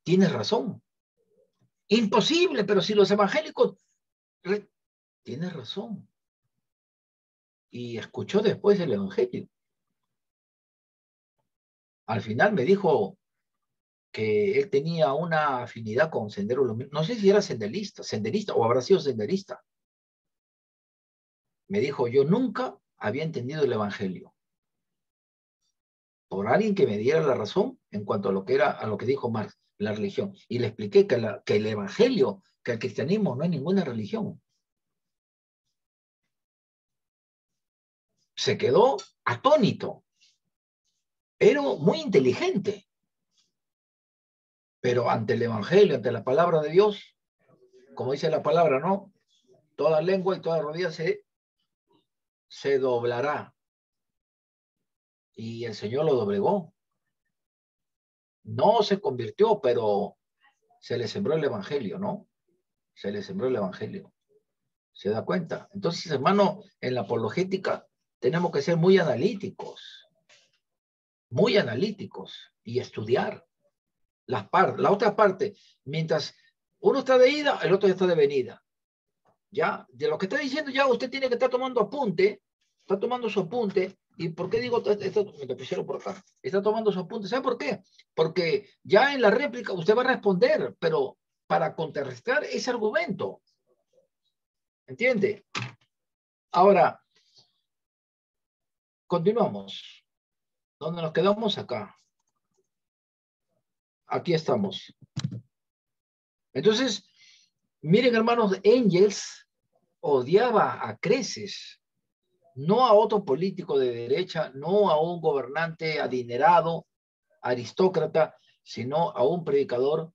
tienes razón. Imposible, pero si los evangélicos... Tienes razón. Y escuchó después el evangelio. Al final me dijo que él tenía una afinidad con Sendero Luminoso. No sé si era senderista o habrá sido senderista. Me dijo, yo nunca había entendido el evangelio. Por alguien que me diera la razón en cuanto a lo que era, a lo que dijo Marx, la religión. Y le expliqué que el evangelio, que el cristianismo no es ninguna religión. Se quedó atónito. Era muy inteligente. Pero ante el evangelio, ante la palabra de Dios, como dice la palabra, ¿no? Toda lengua y toda rodilla se doblará. Y el Señor lo doblegó. No se convirtió, pero se le sembró el evangelio, ¿no? Se le sembró el evangelio. ¿Se da cuenta? Entonces, hermano, en la apologética tenemos que ser muy analíticos y estudiar la otra parte. Mientras uno está de ida, el otro ya está de venida. Ya, de lo que está diciendo ya usted tiene que estar tomando apunte, está tomando su apunte. ¿Y por qué digo esto? Me pusieron por acá. Está tomando su apunte. ¿Sabe por qué? Porque ya en la réplica usted va a responder, pero para contrarrestar ese argumento. ¿Entiende? Ahora, continuamos. ¿Dónde nos quedamos? Acá. Aquí estamos. Entonces, miren, hermanos, Engels odiaba a creces, no a otro político de derecha, no a un gobernante adinerado, aristócrata, sino a un predicador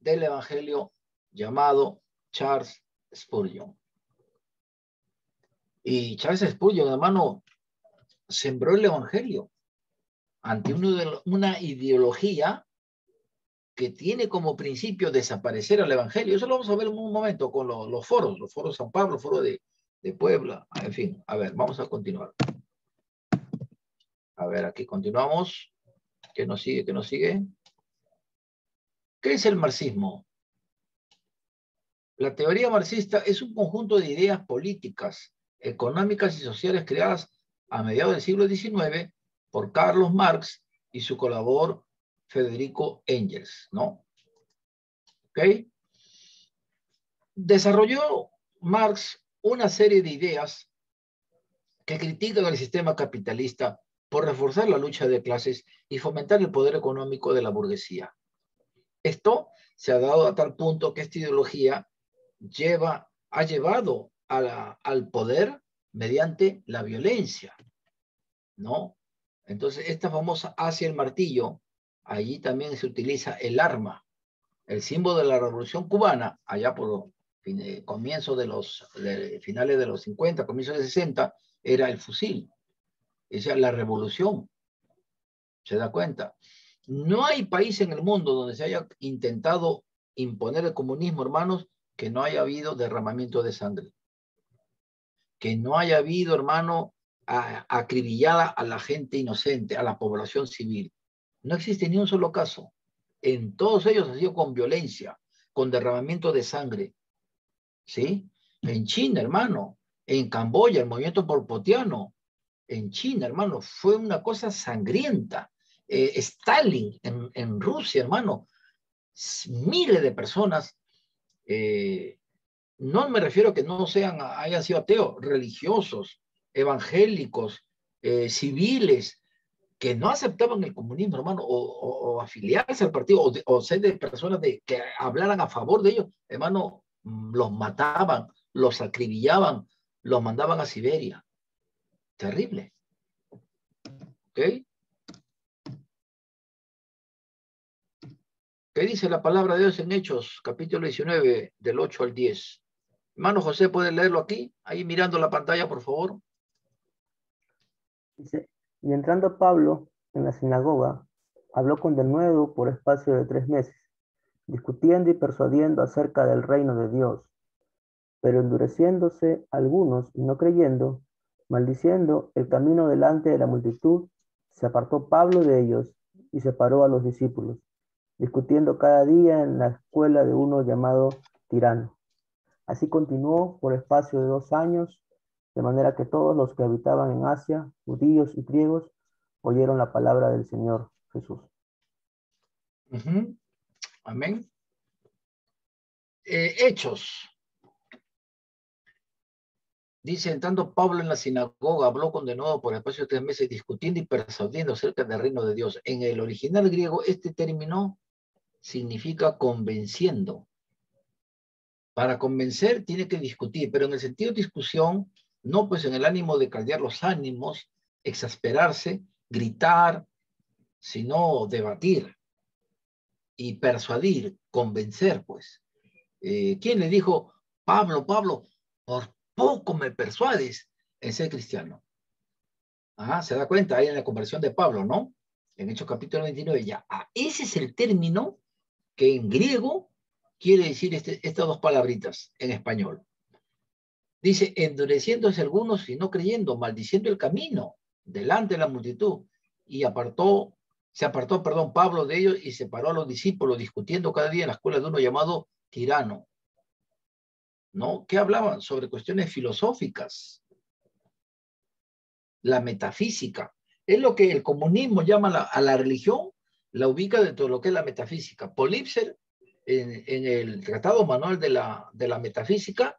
del evangelio llamado Charles Spurgeon. Y Charles Spurgeon, hermano, sembró el evangelio ante una ideología que tiene como principio desaparecer al evangelio. Eso lo vamos a ver en un momento con los foros de San Pablo, el foro de Puebla, en fin. A ver, vamos a continuar. A ver, aquí continuamos. ¿Qué nos sigue? ¿Qué nos sigue? ¿Qué es el marxismo? La teoría marxista es un conjunto de ideas políticas, económicas y sociales creadas a mediados del siglo XIX por Carlos Marx y su colaborador Federico Engels, ¿no? ¿Ok? Desarrolló Marx una serie de ideas que critican el sistema capitalista por reforzar la lucha de clases y fomentar el poder económico de la burguesía. Esto se ha dado a tal punto que esta ideología ha llevado al poder mediante la violencia, ¿no? Entonces, esta famosa hacia el martillo, allí también se utiliza el arma. El símbolo de la Revolución Cubana, allá por comienzo finales de los 50, comienzos de 60, era el fusil. Esa es la revolución. ¿Se da cuenta? No hay país en el mundo donde se haya intentado imponer el comunismo, hermanos, que no haya habido derramamiento de sangre. Que no haya habido, hermano, acribillada a la gente inocente, a la población civil. No existe ni un solo caso. En todos ellos ha sido con violencia, con derramamiento de sangre. ¿Sí? En China, hermano, en Camboya, el movimiento polpotiano, en China, hermano, fue una cosa sangrienta. Stalin en Rusia, hermano, miles de personas, no me refiero a que no hayan sido ateos, religiosos, evangélicos, civiles, que no aceptaban el comunismo, hermano, o afiliarse al partido, o ser de personas que hablaran a favor de ellos, hermano, los mataban, los acribillaban, los mandaban a Siberia. Terrible. ¿Ok? ¿Qué dice la palabra de Dios en Hechos, capítulo 19, del 8 al 10? Hermano José, ¿puede leerlo aquí? Ahí mirando la pantalla, por favor. Dice, y entrando Pablo en la sinagoga, habló con denuedo por espacio de 3 meses, discutiendo y persuadiendo acerca del reino de Dios. Pero endureciéndose algunos y no creyendo, maldiciendo el camino delante de la multitud, se apartó Pablo de ellos y separó a los discípulos, discutiendo cada día en la escuela de uno llamado Tirano. Así continuó por espacio de 2 años, de manera que todos los que habitaban en Asia, judíos y griegos, oyeron la palabra del Señor Jesús. Amén. Hechos. Dice, entrando Pablo en la sinagoga, habló con denuedo por espacio de 3 meses, discutiendo y persuadiendo acerca del reino de Dios. En el original griego, este término significa convenciendo. Para convencer tiene que discutir, pero en el sentido de discusión, no pues en el ánimo de caldear los ánimos, exasperarse, gritar, sino debatir y persuadir, convencer, pues. ¿Quién le dijo, Pablo, por poco me persuades en ser cristiano? Ajá, se da cuenta ahí en la conversión de Pablo, ¿no? En Hechos capítulo 29 ya. Ese es el término que en griego quiere decir estas 2 palabritas en español. Dice, endureciéndose algunos y no creyendo, maldiciendo el camino delante de la multitud. Y se apartó, Pablo de ellos y separó a los discípulos, discutiendo cada día en la escuela de uno llamado Tirano. ¿No? ¿Qué hablaban? Sobre cuestiones filosóficas. La metafísica. Es lo que el comunismo llama a la religión, la ubica dentro de lo que es la metafísica. Polipser, en el Tratado Manual de la Metafísica,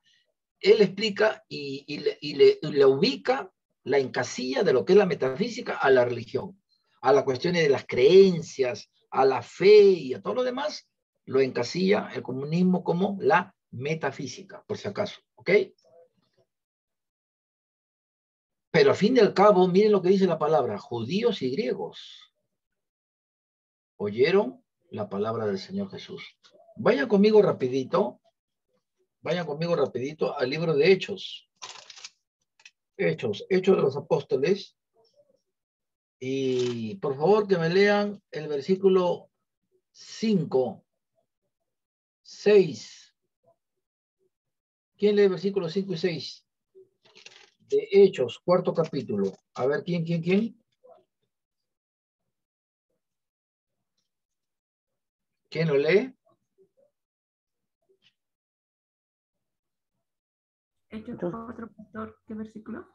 él explica y le ubica, la encasilla de lo que es la metafísica a la religión, a las cuestiones de las creencias, a la fe y a todo lo demás, lo encasilla el comunismo como la metafísica, por si acaso, ¿ok? Pero al fin y al cabo, miren lo que dice la palabra, judíos y griegos oyeron la palabra del Señor Jesús. Vayan conmigo rapidito al libro de Hechos. Hechos de los Apóstoles. Y por favor que me lean el versículo 5, 6. ¿Quién lee el versículo 5 y 6? De Hechos, 4º capítulo. A ver, ¿quién? ¿Quién lo lee? Hechos 4, pastor, ¿qué versículo?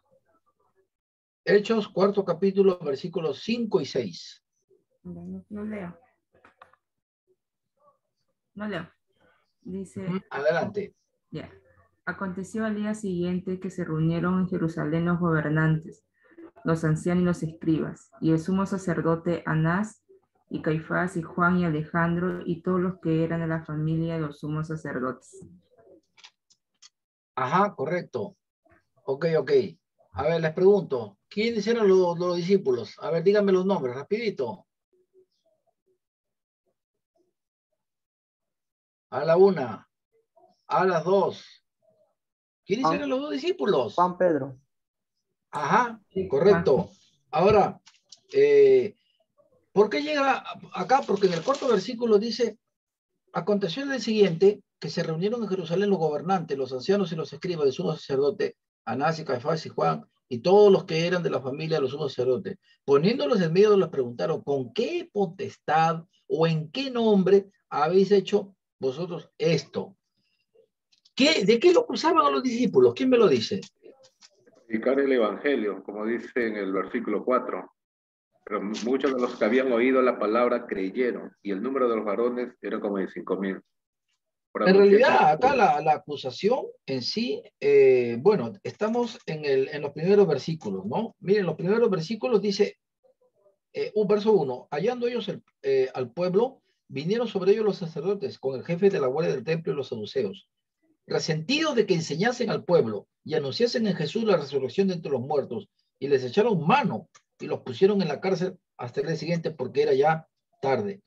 Hechos, 4º capítulo, versículos 5 y 6. No leo. Dice... Adelante. Ya. Aconteció al día siguiente que se reunieron en Jerusalén los gobernantes, los ancianos y los escribas, y el sumo sacerdote Anás, y Caifás, y Juan, y Alejandro, y todos los que eran de la familia de los sumos sacerdotes. Ajá, correcto. Ok, ok. A ver, les pregunto, ¿quiénes eran los discípulos? A ver, díganme los nombres, rapidito. A la una, a las dos. ¿Quiénes Juan, eran los dos discípulos? Juan Pedro. Ajá, Sí, correcto. Ahora, ¿por qué llega acá? Porque en el cuarto versículo dice, aconteció el siguiente, que se reunieron en Jerusalén los gobernantes, los ancianos y los escribas del sumo sacerdote, Anás y Caifás y Juan, y todos los que eran de la familia de los sumos sacerdotes. Poniéndolos en medio, les preguntaron, ¿con qué potestad o en qué nombre habéis hecho vosotros esto? ¿De qué lo acusaban a los discípulos? ¿Quién me lo dice? Predicar el evangelio, como dice en el versículo 4. Pero muchos de los que habían oído la palabra creyeron, y el número de los varones era como de 5,000. En realidad, acá la acusación en sí, bueno, estamos en los primeros versículos, ¿no? Miren, los primeros versículos dice, un verso 1, hallando ellos al pueblo, vinieron sobre ellos los sacerdotes con el jefe de la guardia del templo y los saduceos, resentidos de que enseñasen al pueblo y anunciasen en Jesús la resurrección de entre los muertos, y les echaron mano y los pusieron en la cárcel hasta el día siguiente porque era ya tarde.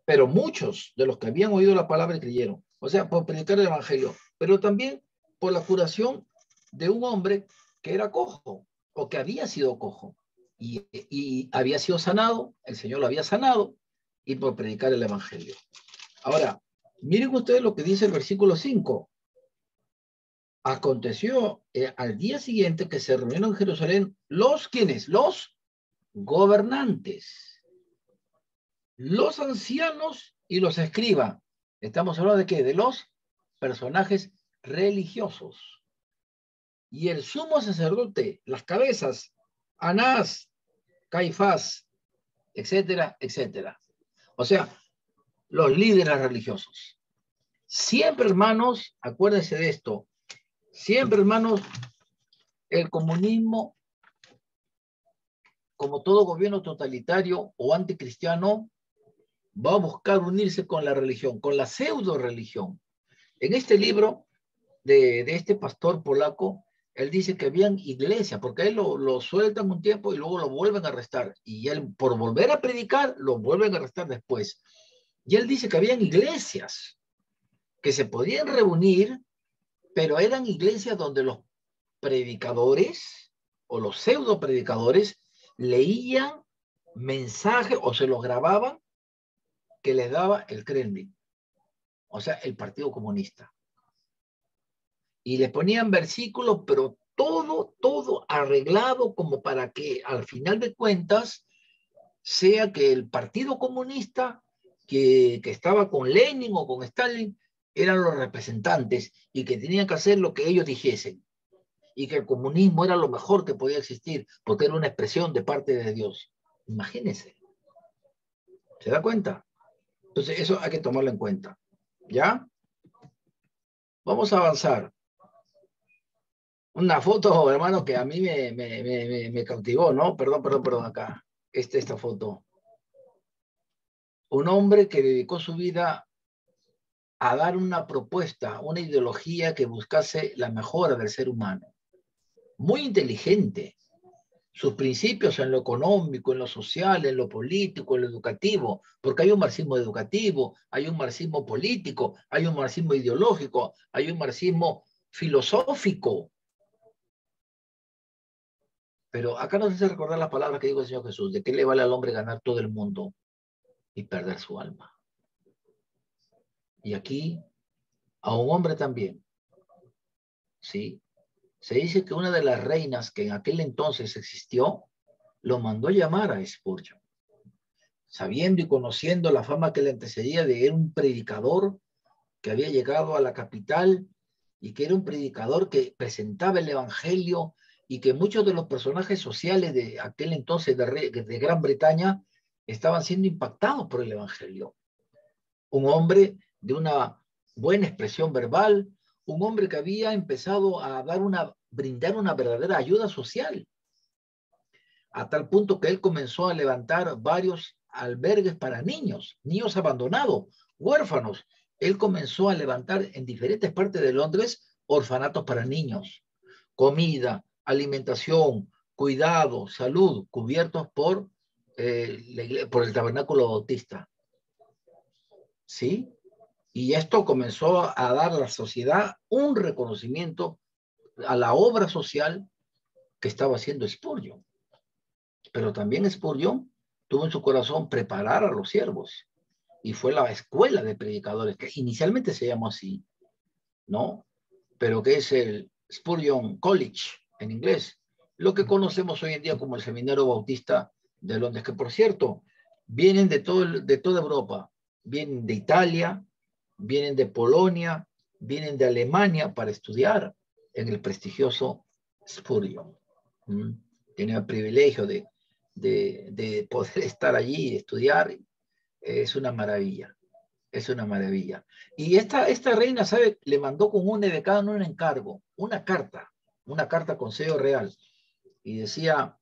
Pero muchos de los que habían oído la palabra creyeron, o sea, por predicar el evangelio, pero también por la curación de un hombre que era cojo o que había sido cojo y había sido sanado, el Señor lo había sanado, y por predicar el evangelio. Ahora, miren ustedes lo que dice el versículo 5. Aconteció al día siguiente que se reunieron en Jerusalén los quienes, los gobernantes, los ancianos y los escribas. Estamos hablando de qué? De los personajes religiosos. Y el sumo sacerdote, las cabezas, Anás, Caifás, etcétera, etcétera. O sea, los líderes religiosos. Siempre, hermanos, acuérdense de esto, siempre, hermanos, el comunismo, como todo gobierno totalitario o anticristiano, va a buscar unirse con la religión, con la pseudo religión. En este libro de este pastor polaco, él dice que habían iglesias, porque a él lo sueltan un tiempo y luego lo vuelven a arrestar. Y él, por volver a predicar, lo vuelven a arrestar después. Y él dice que habían iglesias que se podían reunir, pero eran iglesias donde los predicadores o los pseudo predicadores leían mensajes o se los grababan que les daba el Kremlin, o sea, el Partido Comunista. Y le ponían versículos, pero todo arreglado como para que al final de cuentas sea que el Partido Comunista que estaba con Lenin o con Stalin eran los representantes y que tenían que hacer lo que ellos dijesen y que el comunismo era lo mejor que podía existir porque era una expresión de parte de Dios. Imagínense. ¿Se da cuenta? Entonces eso hay que tomarlo en cuenta. ¿Ya? Vamos a avanzar. Una foto, hermano, que a mí me cautivó, ¿no? Perdón, acá. Esta foto. Un hombre que dedicó su vida a dar una propuesta, una ideología que buscase la mejora del ser humano. Muy inteligente. Sus principios en lo económico, en lo social, en lo político, en lo educativo, porque hay un marxismo educativo, hay un marxismo político, hay un marxismo ideológico, hay un marxismo filosófico. Pero acá nos hace recordar las palabras que dijo el Señor Jesús, de qué le vale al hombre ganar todo el mundo y perder su alma. Y aquí a un hombre también, ¿sí? Se dice que una de las reinas que en aquel entonces existió, lo mandó llamar a Spurgeon, sabiendo y conociendo la fama que le antecedía de un predicador que había llegado a la capital y que era un predicador que presentaba el evangelio y que muchos de los personajes sociales de aquel entonces de Gran Bretaña estaban siendo impactados por el evangelio. Un hombre de una buena expresión verbal, un hombre que había empezado a brindar una verdadera ayuda social, a tal punto que él comenzó a levantar varios albergues para niños abandonados, huérfanos. Él comenzó a levantar en diferentes partes de Londres orfanatos para niños, comida, alimentación, cuidado, salud, cubiertos por el Tabernáculo Bautista. ¿Sí? Y esto comenzó a dar a la sociedad un reconocimiento a la obra social que estaba haciendo Spurgeon. Pero también Spurgeon tuvo en su corazón preparar a los siervos. Y fue la escuela de predicadores, que inicialmente se llamó así, ¿no? Pero que es el Spurgeon College en inglés, lo que conocemos hoy en día como el Seminario Bautista de Londres, que por cierto, vienen de toda Europa, vienen de Italia, vienen de Polonia, vienen de Alemania para estudiar en el prestigioso Spurgeon. Tienen el privilegio de poder estar allí y estudiar. Es una maravilla. Es una maravilla. Y esta reina, ¿sabe? Le mandó con un edecán un encargo, una carta con sello real. Y decía,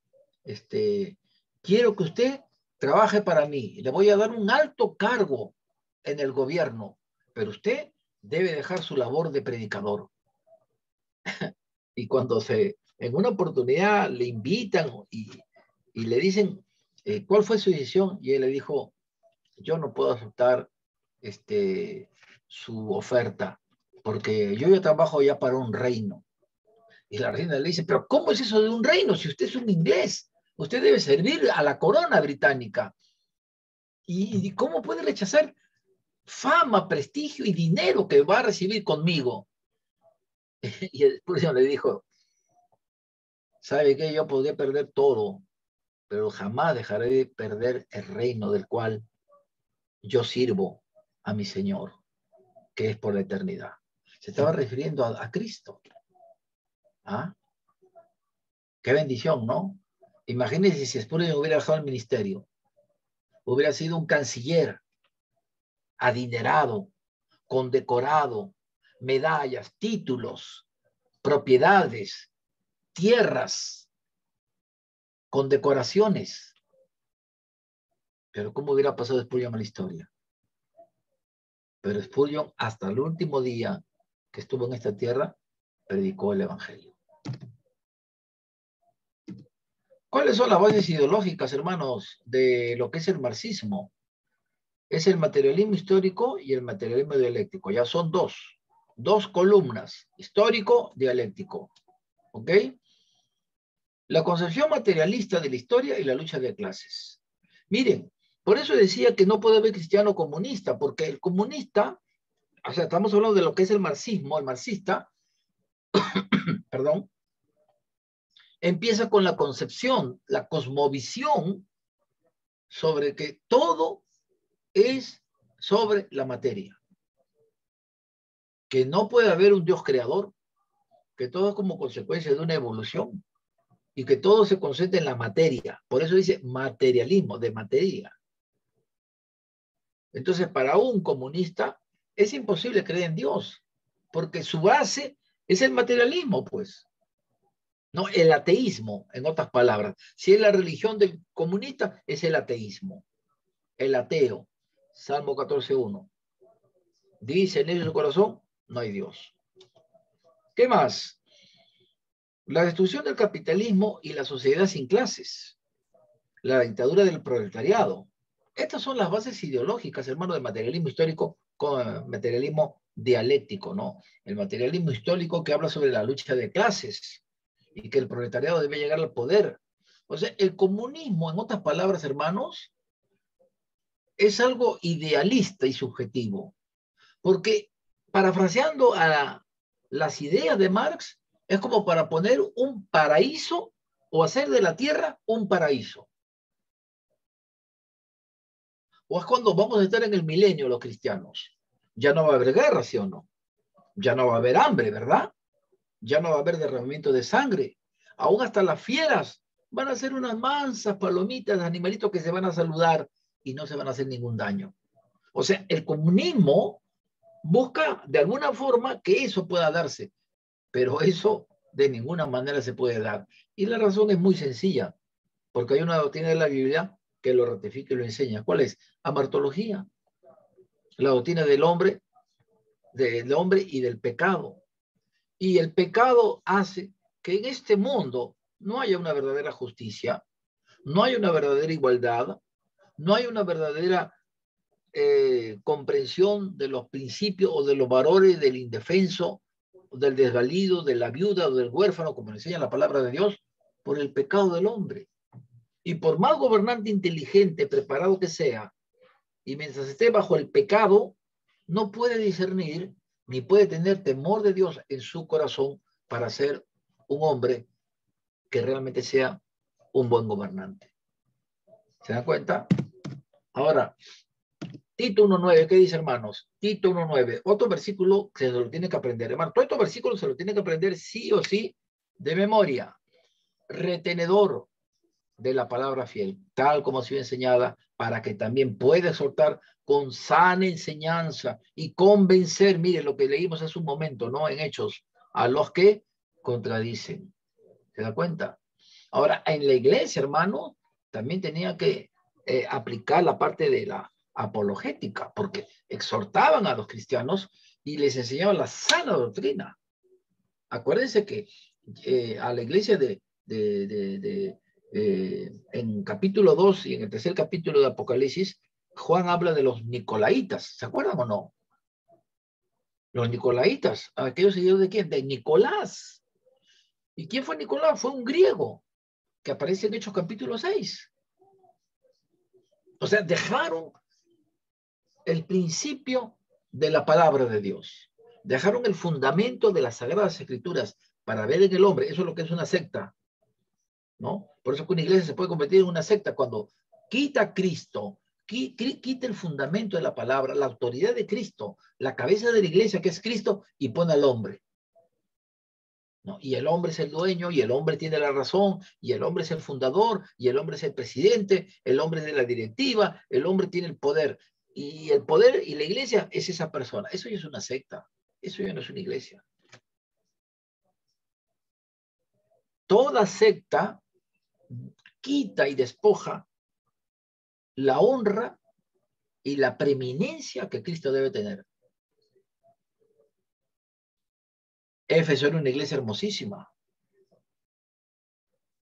quiero que usted trabaje para mí. Le voy a dar un alto cargo en el gobierno, pero usted debe dejar su labor de predicador. Y cuando en una oportunidad le invitan y le dicen, ¿cuál fue su decisión? Y él le dijo, yo no puedo aceptar su oferta, porque yo trabajo ya para un reino. Y la reina le dice, pero ¿cómo es eso de un reino si usted es un inglés? Usted debe servir a la corona británica. ¿Y cómo puede rechazar fama, prestigio y dinero que va a recibir conmigo? Y el Spurgeon le dijo, ¿sabe qué? Yo podría perder todo, pero jamás dejaré de perder el reino del cual yo sirvo a mi Señor, que es por la eternidad. Se estaba refiriendo a Cristo. ¿Ah? Qué bendición, ¿no? Imagínense si Spurgeon hubiera dejado el ministerio. Hubiera sido un canciller, adinerado, condecorado, medallas, títulos, propiedades, tierras, condecoraciones. Pero ¿cómo hubiera pasado Spurgeon a la historia? Pero Spurgeon, hasta el último día que estuvo en esta tierra, predicó el Evangelio. ¿Cuáles son las bases ideológicas, hermanos, de lo que es el marxismo? Es el materialismo histórico y el materialismo dialéctico. Ya son dos columnas, histórico, dialéctico. ¿Ok? La concepción materialista de la historia y la lucha de clases. Miren, por eso decía que no puede haber cristiano comunista, porque el comunista, o sea, estamos hablando de lo que es el marxismo, el marxista, perdón, empieza con la concepción, la cosmovisión sobre que todo es sobre la materia. Que no puede haber un Dios creador, que todo es como consecuencia de una evolución y que todo se concentra en la materia. Por eso dice materialismo, de materia. Entonces, para un comunista es imposible creer en Dios, porque su base es el materialismo, pues. No, el ateísmo, en otras palabras. Si es la religión del comunista, es el ateísmo. El ateo. Salmo 14:1. Dice en su corazón, no hay Dios. ¿Qué más? La destrucción del capitalismo y la sociedad sin clases. La dictadura del proletariado. Estas son las bases ideológicas, hermano, del materialismo histórico con materialismo dialéctico, ¿no? El materialismo histórico que habla sobre la lucha de clases y que el proletariado debe llegar al poder. O sea, el comunismo, en otras palabras, hermanos, es algo idealista y subjetivo. Porque, parafraseando a las ideas de Marx, es como para poner un paraíso o hacer de la tierra un paraíso. O es cuando vamos a estar en el milenio los cristianos. Ya no va a haber guerra, ¿sí o no? Ya no va a haber hambre, ¿verdad? Ya no va a haber derramamiento de sangre. Aún hasta las fieras van a ser unas mansas palomitas, animalitos que se van a saludar y no se van a hacer ningún daño. O sea, el comunismo busca de alguna forma que eso pueda darse, pero eso de ninguna manera se puede dar. Y la razón es muy sencilla, porque hay una doctrina de la Biblia que lo ratifica y lo enseña. ¿Cuál es? Amartología. La doctrina del hombre y del pecado. Y el pecado hace que en este mundo no haya una verdadera justicia, no hay una verdadera igualdad, no hay una verdadera comprensión de los principios o de los valores del indefenso, del desvalido, de la viuda o del huérfano, como enseña la palabra de Dios, por el pecado del hombre. Y por más gobernante inteligente, preparado que sea, y mientras esté bajo el pecado, no puede discernir ni puede tener temor de Dios en su corazón para ser un hombre que realmente sea un buen gobernante. ¿Se dan cuenta? Ahora, Tito 1.9, ¿qué dice, hermanos? Tito 1.9, otro versículo que se lo tiene que aprender, hermano. Todos estos versículos se lo tiene que aprender sí o sí de memoria. Retenedor de la palabra fiel, tal como ha sido enseñada, para que también pueda exhortar con sana enseñanza y convencer, mire lo que leímos hace un momento, ¿no? En Hechos, a los que contradicen. ¿Se da cuenta? Ahora, en la iglesia, hermano, también tenía que aplicar la parte de la apologética, porque exhortaban a los cristianos y les enseñaban la sana doctrina. Acuérdense que a la iglesia en capítulo 2 y en el tercer capítulo de Apocalipsis, Juan habla de los nicolaitas. ¿Se acuerdan o no? Los nicolaitas, aquellos seguidores de quién? De Nicolás. ¿Y quién fue Nicolás? Fue un griego que aparece en Hechos capítulo 6. O sea, dejaron el principio de la palabra de Dios. Dejaron el fundamento de las Sagradas Escrituras para ver en el hombre. Eso es lo que es una secta, ¿no? Por eso que una iglesia se puede convertir en una secta cuando quita a Cristo, quita el fundamento de la palabra, la autoridad de Cristo, la cabeza de la iglesia que es Cristo, y pone al hombre. ¿No? Y el hombre es el dueño, y el hombre tiene la razón, y el hombre es el fundador, y el hombre es el presidente, el hombre es de la directiva, el hombre tiene el poder. Y el poder y la iglesia es esa persona. Eso ya es una secta. Eso ya no es una iglesia. Toda secta quita y despoja la honra y la preeminencia que Cristo debe tener. Éfeso era una iglesia hermosísima.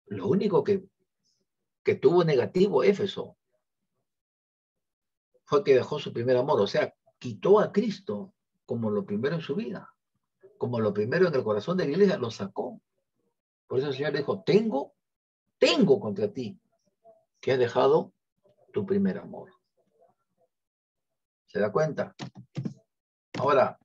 Lo único que tuvo negativo Éfeso fue que dejó su primer amor, o sea, quitó a Cristo como lo primero en su vida, como lo primero en el corazón de la iglesia, lo sacó. Por eso el Señor dijo, tengo contra ti, que has dejado tu primer amor. ¿Se da cuenta? Ahora,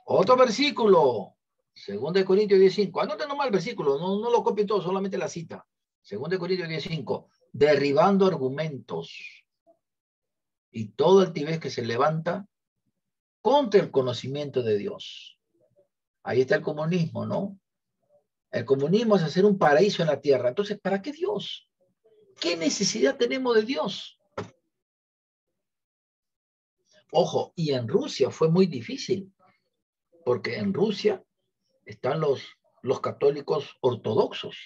otro versículo, 2 Corintios 10:5. Anoten nomás el versículo, no lo copien todo, solamente la cita. 2 Corintios 10:5. Derribando argumentos y todo altivez que se levanta contra el conocimiento de Dios. Ahí está el comunismo, ¿no? El comunismo es hacer un paraíso en la tierra. Entonces, ¿para qué Dios? ¿Qué necesidad tenemos de Dios? Ojo, y en Rusia fue muy difícil, porque en Rusia están los católicos ortodoxos.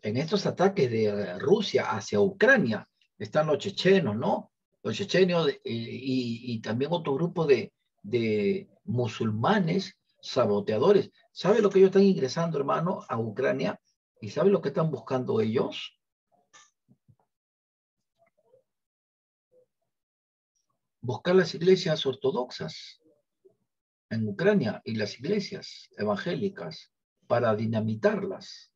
En estos ataques de Rusia hacia Ucrania están los chechenos, ¿no? Los chechenos y también otro grupo de musulmanes saboteadores. ¿Sabe lo que ellos están ingresando, hermano, a Ucrania? ¿Y sabe lo que están buscando ellos? Buscar las iglesias ortodoxas en Ucrania y las iglesias evangélicas para dinamitarlas,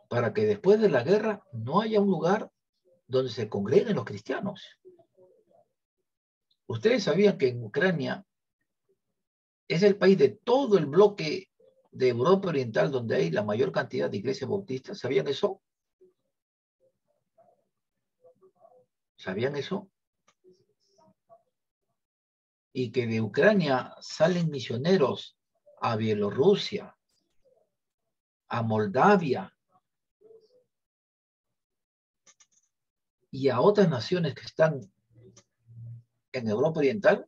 para que después de la guerra no haya un lugar donde se congreguen los cristianos. Ustedes sabían que en Ucrania es el país de todo el bloque de Europa Oriental donde hay la mayor cantidad de iglesias bautistas. ¿Sabían eso? ¿Sabían eso? Y que de Ucrania salen misioneros a Bielorrusia, a Moldavia y a otras naciones que están en Europa Oriental,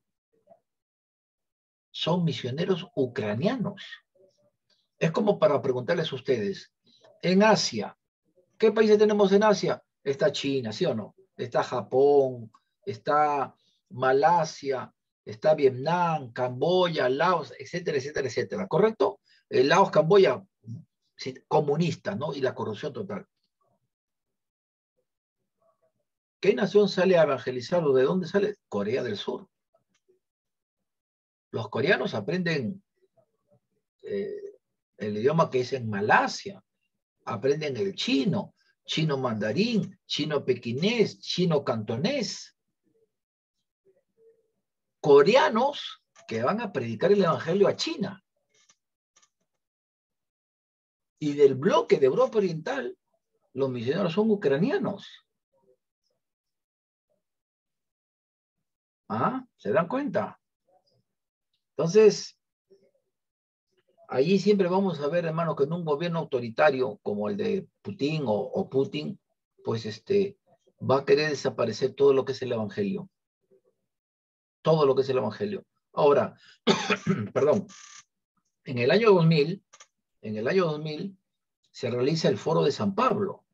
son misioneros ucranianos. Es como para preguntarles a ustedes, en Asia, ¿qué países tenemos en Asia? Está China, ¿sí o no? Está Japón, está Malasia, Está Vietnam, Camboya, Laos, etcétera, etcétera, etcétera. ¿Correcto? Laos, Camboya, sí, comunista, ¿no? Y la corrupción total. ¿Qué nación sale a evangelizar o de dónde sale? Corea del Sur. Los coreanos aprenden el idioma que es en Malasia, aprenden el chino, chino mandarín, chino pequinés, chino cantonés. Coreanos que van a predicar el evangelio a China. Y del bloque de Europa Oriental, los misioneros son ucranianos. ¿Ah? ¿Se dan cuenta? Entonces, allí siempre vamos a ver, hermano, que en un gobierno autoritario como el de Putin o Putin, pues va a querer desaparecer todo lo que es el evangelio. Todo lo que es el evangelio. Ahora, perdón, en el año 2000 se realiza el Foro de San Pablo,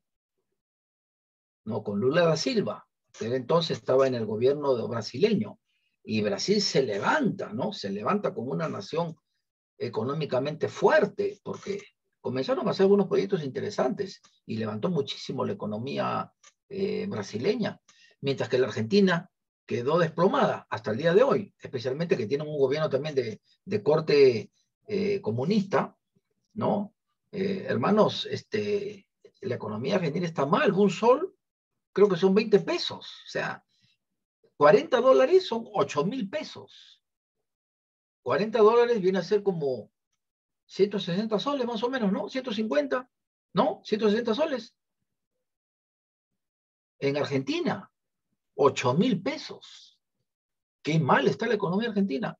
¿no? Con Lula da Silva, que entonces estaba en el gobierno brasileño, y Brasil se levanta, ¿no? Se levanta como una nación económicamente fuerte, porque comenzaron a hacer algunos proyectos interesantes y levantó muchísimo la economía brasileña, mientras que la Argentina quedó desplomada hasta el día de hoy, especialmente que tienen un gobierno también de corte comunista, ¿no? Hermanos, la economía argentina está mal. Un sol, creo que son 20 pesos. O sea, $40 son 8.000 pesos. $40 viene a ser como 160 soles más o menos, ¿no? 150, ¿no? 160 soles. En Argentina, 8.000 pesos. Qué mal está la economía argentina,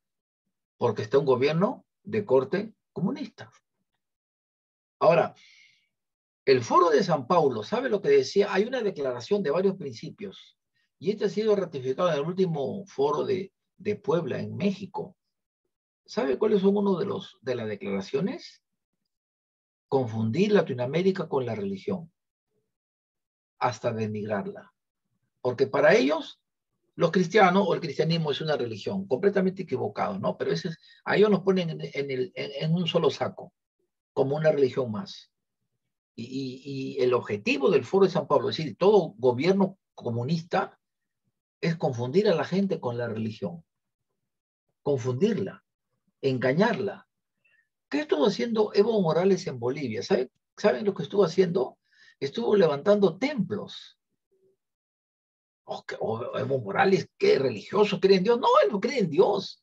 porque está un gobierno de corte comunista. Ahora, el Foro de San Paulo, ¿sabe lo que decía? Hay una declaración de varios principios, y este ha sido ratificado en el último foro de Puebla, en México. ¿Sabe cuáles son uno de las declaraciones? Confundir Latinoamérica con la religión, hasta denigrarla. Porque para ellos, los cristianos o el cristianismo es una religión, completamente equivocado, ¿no? Pero a ellos nos ponen en un solo saco, como una religión más. Y el objetivo del Foro de San Pablo, es decir, todo gobierno comunista, es confundir a la gente con la religión. Confundirla, engañarla. ¿Qué estuvo haciendo Evo Morales en Bolivia? ¿Saben lo que estuvo haciendo? Estuvo levantando templos. Evo Morales, ¿qué religioso? ¿Cree en Dios? No, él no cree en Dios.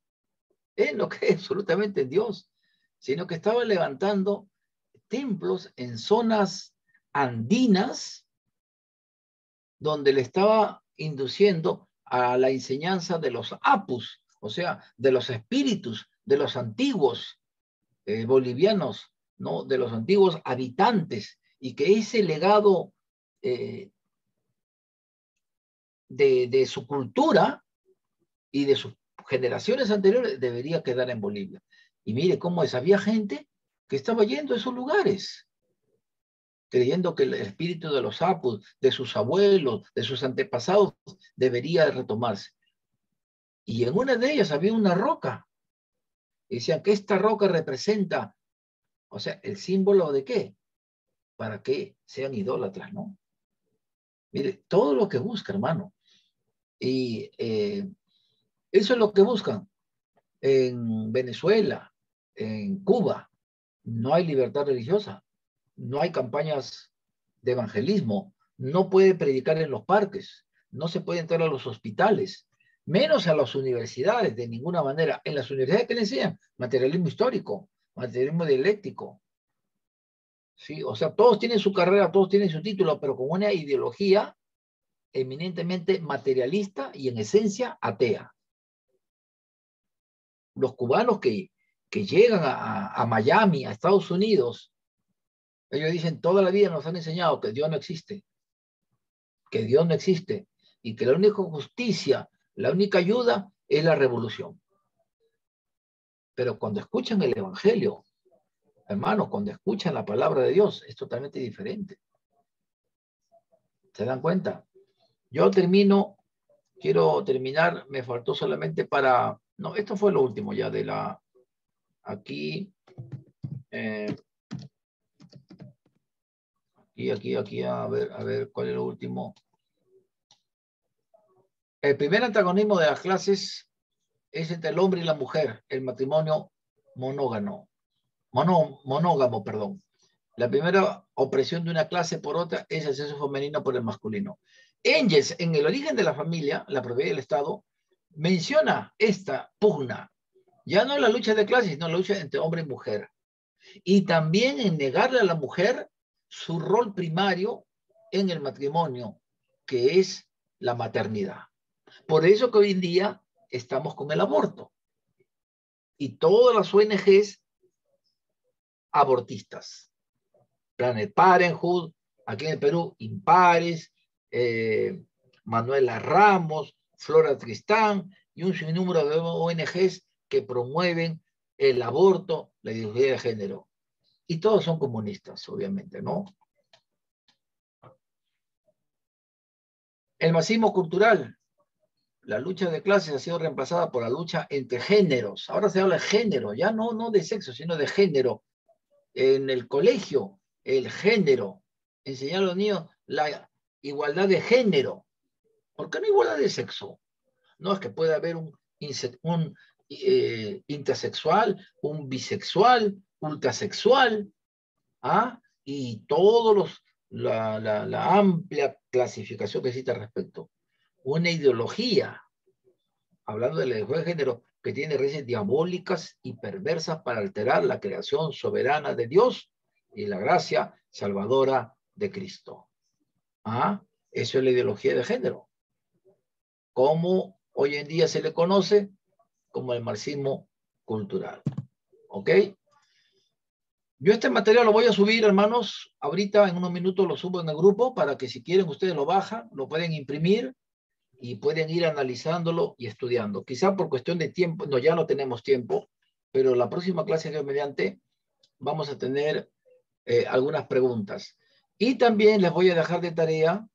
Él no cree absolutamente en Dios, sino que estaba levantando templos en zonas andinas donde le estaba induciendo a la enseñanza de los apus, o sea, de los espíritus, de los antiguos bolivianos, ¿no? De los antiguos habitantes, y que ese legado de su cultura y de sus generaciones anteriores debería quedar en Bolivia. Y mire cómo es, había gente que estaba yendo a esos lugares, creyendo que el espíritu de los apus, de sus abuelos, de sus antepasados, debería retomarse. Y en una de ellas había una roca. Y decían que esta roca representa, o sea, el símbolo de qué, para que sean idólatras, ¿no? Mire, todo lo que busca, hermano. Y eso es lo que buscan en Venezuela, en Cuba. No hay libertad religiosa, no hay campañas de evangelismo, no puede predicar en los parques, no se puede entrar a los hospitales, menos a las universidades, de ninguna manera. En las universidades, ¿qué le enseñan? Materialismo histórico, materialismo dialéctico. ¿Sí? O sea, todos tienen su carrera, todos tienen su título, pero con una ideología eminentemente materialista y en esencia atea. Los cubanos que llegan a Miami, a Estados Unidos, ellos dicen, toda la vida nos han enseñado que Dios no existe, y que la única justicia, la única ayuda es la revolución. Pero cuando escuchan el evangelio, hermanos, cuando escuchan la palabra de Dios, es totalmente diferente. ¿Se dan cuenta? Quiero terminar, me faltó solamente para No, esto fue lo último ya de la... Aquí... aquí, a ver, ¿cuál es lo último? El primer antagonismo de las clases es entre el hombre y la mujer, el matrimonio monógamo. Monógamo, perdón. La primera opresión de una clase por otra es el sexo femenino por el masculino. Engels, en El origen de la familia, la propiedad del Estado, menciona esta pugna. Ya no la lucha de clases, sino la lucha entre hombre y mujer. Y también en negarle a la mujer su rol primario en el matrimonio, que es la maternidad. Por eso que hoy en día estamos con el aborto. Y todas las ONGs abortistas. Planet Parenthood, aquí en el Perú, Impares, Manuela Ramos, Flora Tristán y un sinnúmero de ONGs que promueven el aborto, la ideología de género. Y todos son comunistas, obviamente, ¿no? El marxismo cultural. La lucha de clases ha sido reemplazada por la lucha entre géneros. Ahora se habla de género, ya no de sexo, sino de género. En el colegio, el género. Enseñar a los niños la igualdad de género. ¿Por qué no igualdad de sexo? No, es que puede haber un intersexual, un bisexual, ultrasexual, ¿ah? Y todos la amplia clasificación que existe al respecto. Una ideología, hablando de la ideología de género, que tiene raíces diabólicas y perversas para alterar la creación soberana de Dios y la gracia salvadora de Cristo. ¿Ah? Eso es la ideología de género. Como hoy en día se le conoce como el marxismo cultural. ¿Ok? Yo este material lo voy a subir, hermanos. Ahorita en unos minutos lo subo en el grupo para que si quieren ustedes lo bajan, lo pueden imprimir y pueden ir analizándolo y estudiando. Quizá por cuestión de tiempo, no, ya no tenemos tiempo, pero la próxima clase, Dios mediante, vamos a tener algunas preguntas. Y también les voy a dejar de tarea,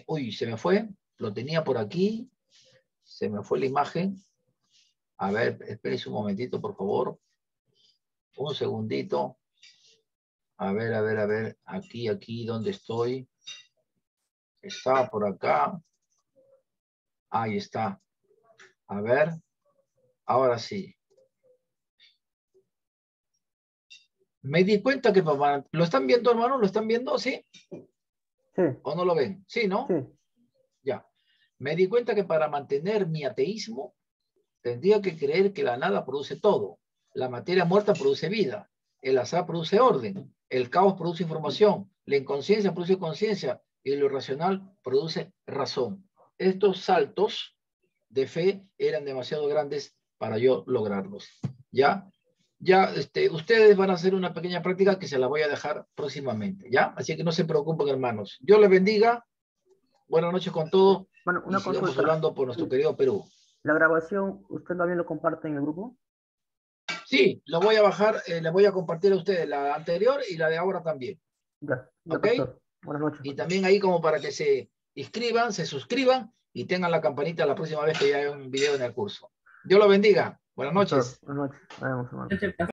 uy, se me fue, lo tenía por aquí, se me fue la imagen. A ver, espérense un momentito, por favor. Un segundito. A ver, aquí, ¿dónde estoy? Estaba por acá. Ahí está. A ver, ahora sí. Me di cuenta que papá, ¿lo están viendo, hermano? ¿Lo están viendo? ¿Sí? Sí, ¿O no lo ven? Sí, ¿no? sí. Ya. Me di cuenta que para mantener mi ateísmo tendría que creer que la nada produce todo. La materia muerta produce vida. El azar produce orden. El caos produce información. La inconsciencia produce conciencia. Y lo irracional produce razón. Estos saltos de fe eran demasiado grandes para yo lograrlos. ¿Ya? Ya, ustedes van a hacer una pequeña práctica que se la voy a dejar próximamente. ¿Ya? Así que no se preocupen, hermanos. Dios les bendiga. Buenas noches con todos. Bueno, Y una sigamos consulta. hablando por nuestro querido Perú. ¿La grabación usted también lo comparte en el grupo? Sí, lo voy a bajar, le voy a compartir a ustedes la anterior y la de ahora también. Ya, ¿Ok? pastor. Buenas noches. Y también ahí como para que se inscriban, se suscriban y tengan la campanita la próxima vez que haya un video en el curso. Dios lo bendiga. Buenas Pastor, noches. buenas noches. Nos vemos, hermano.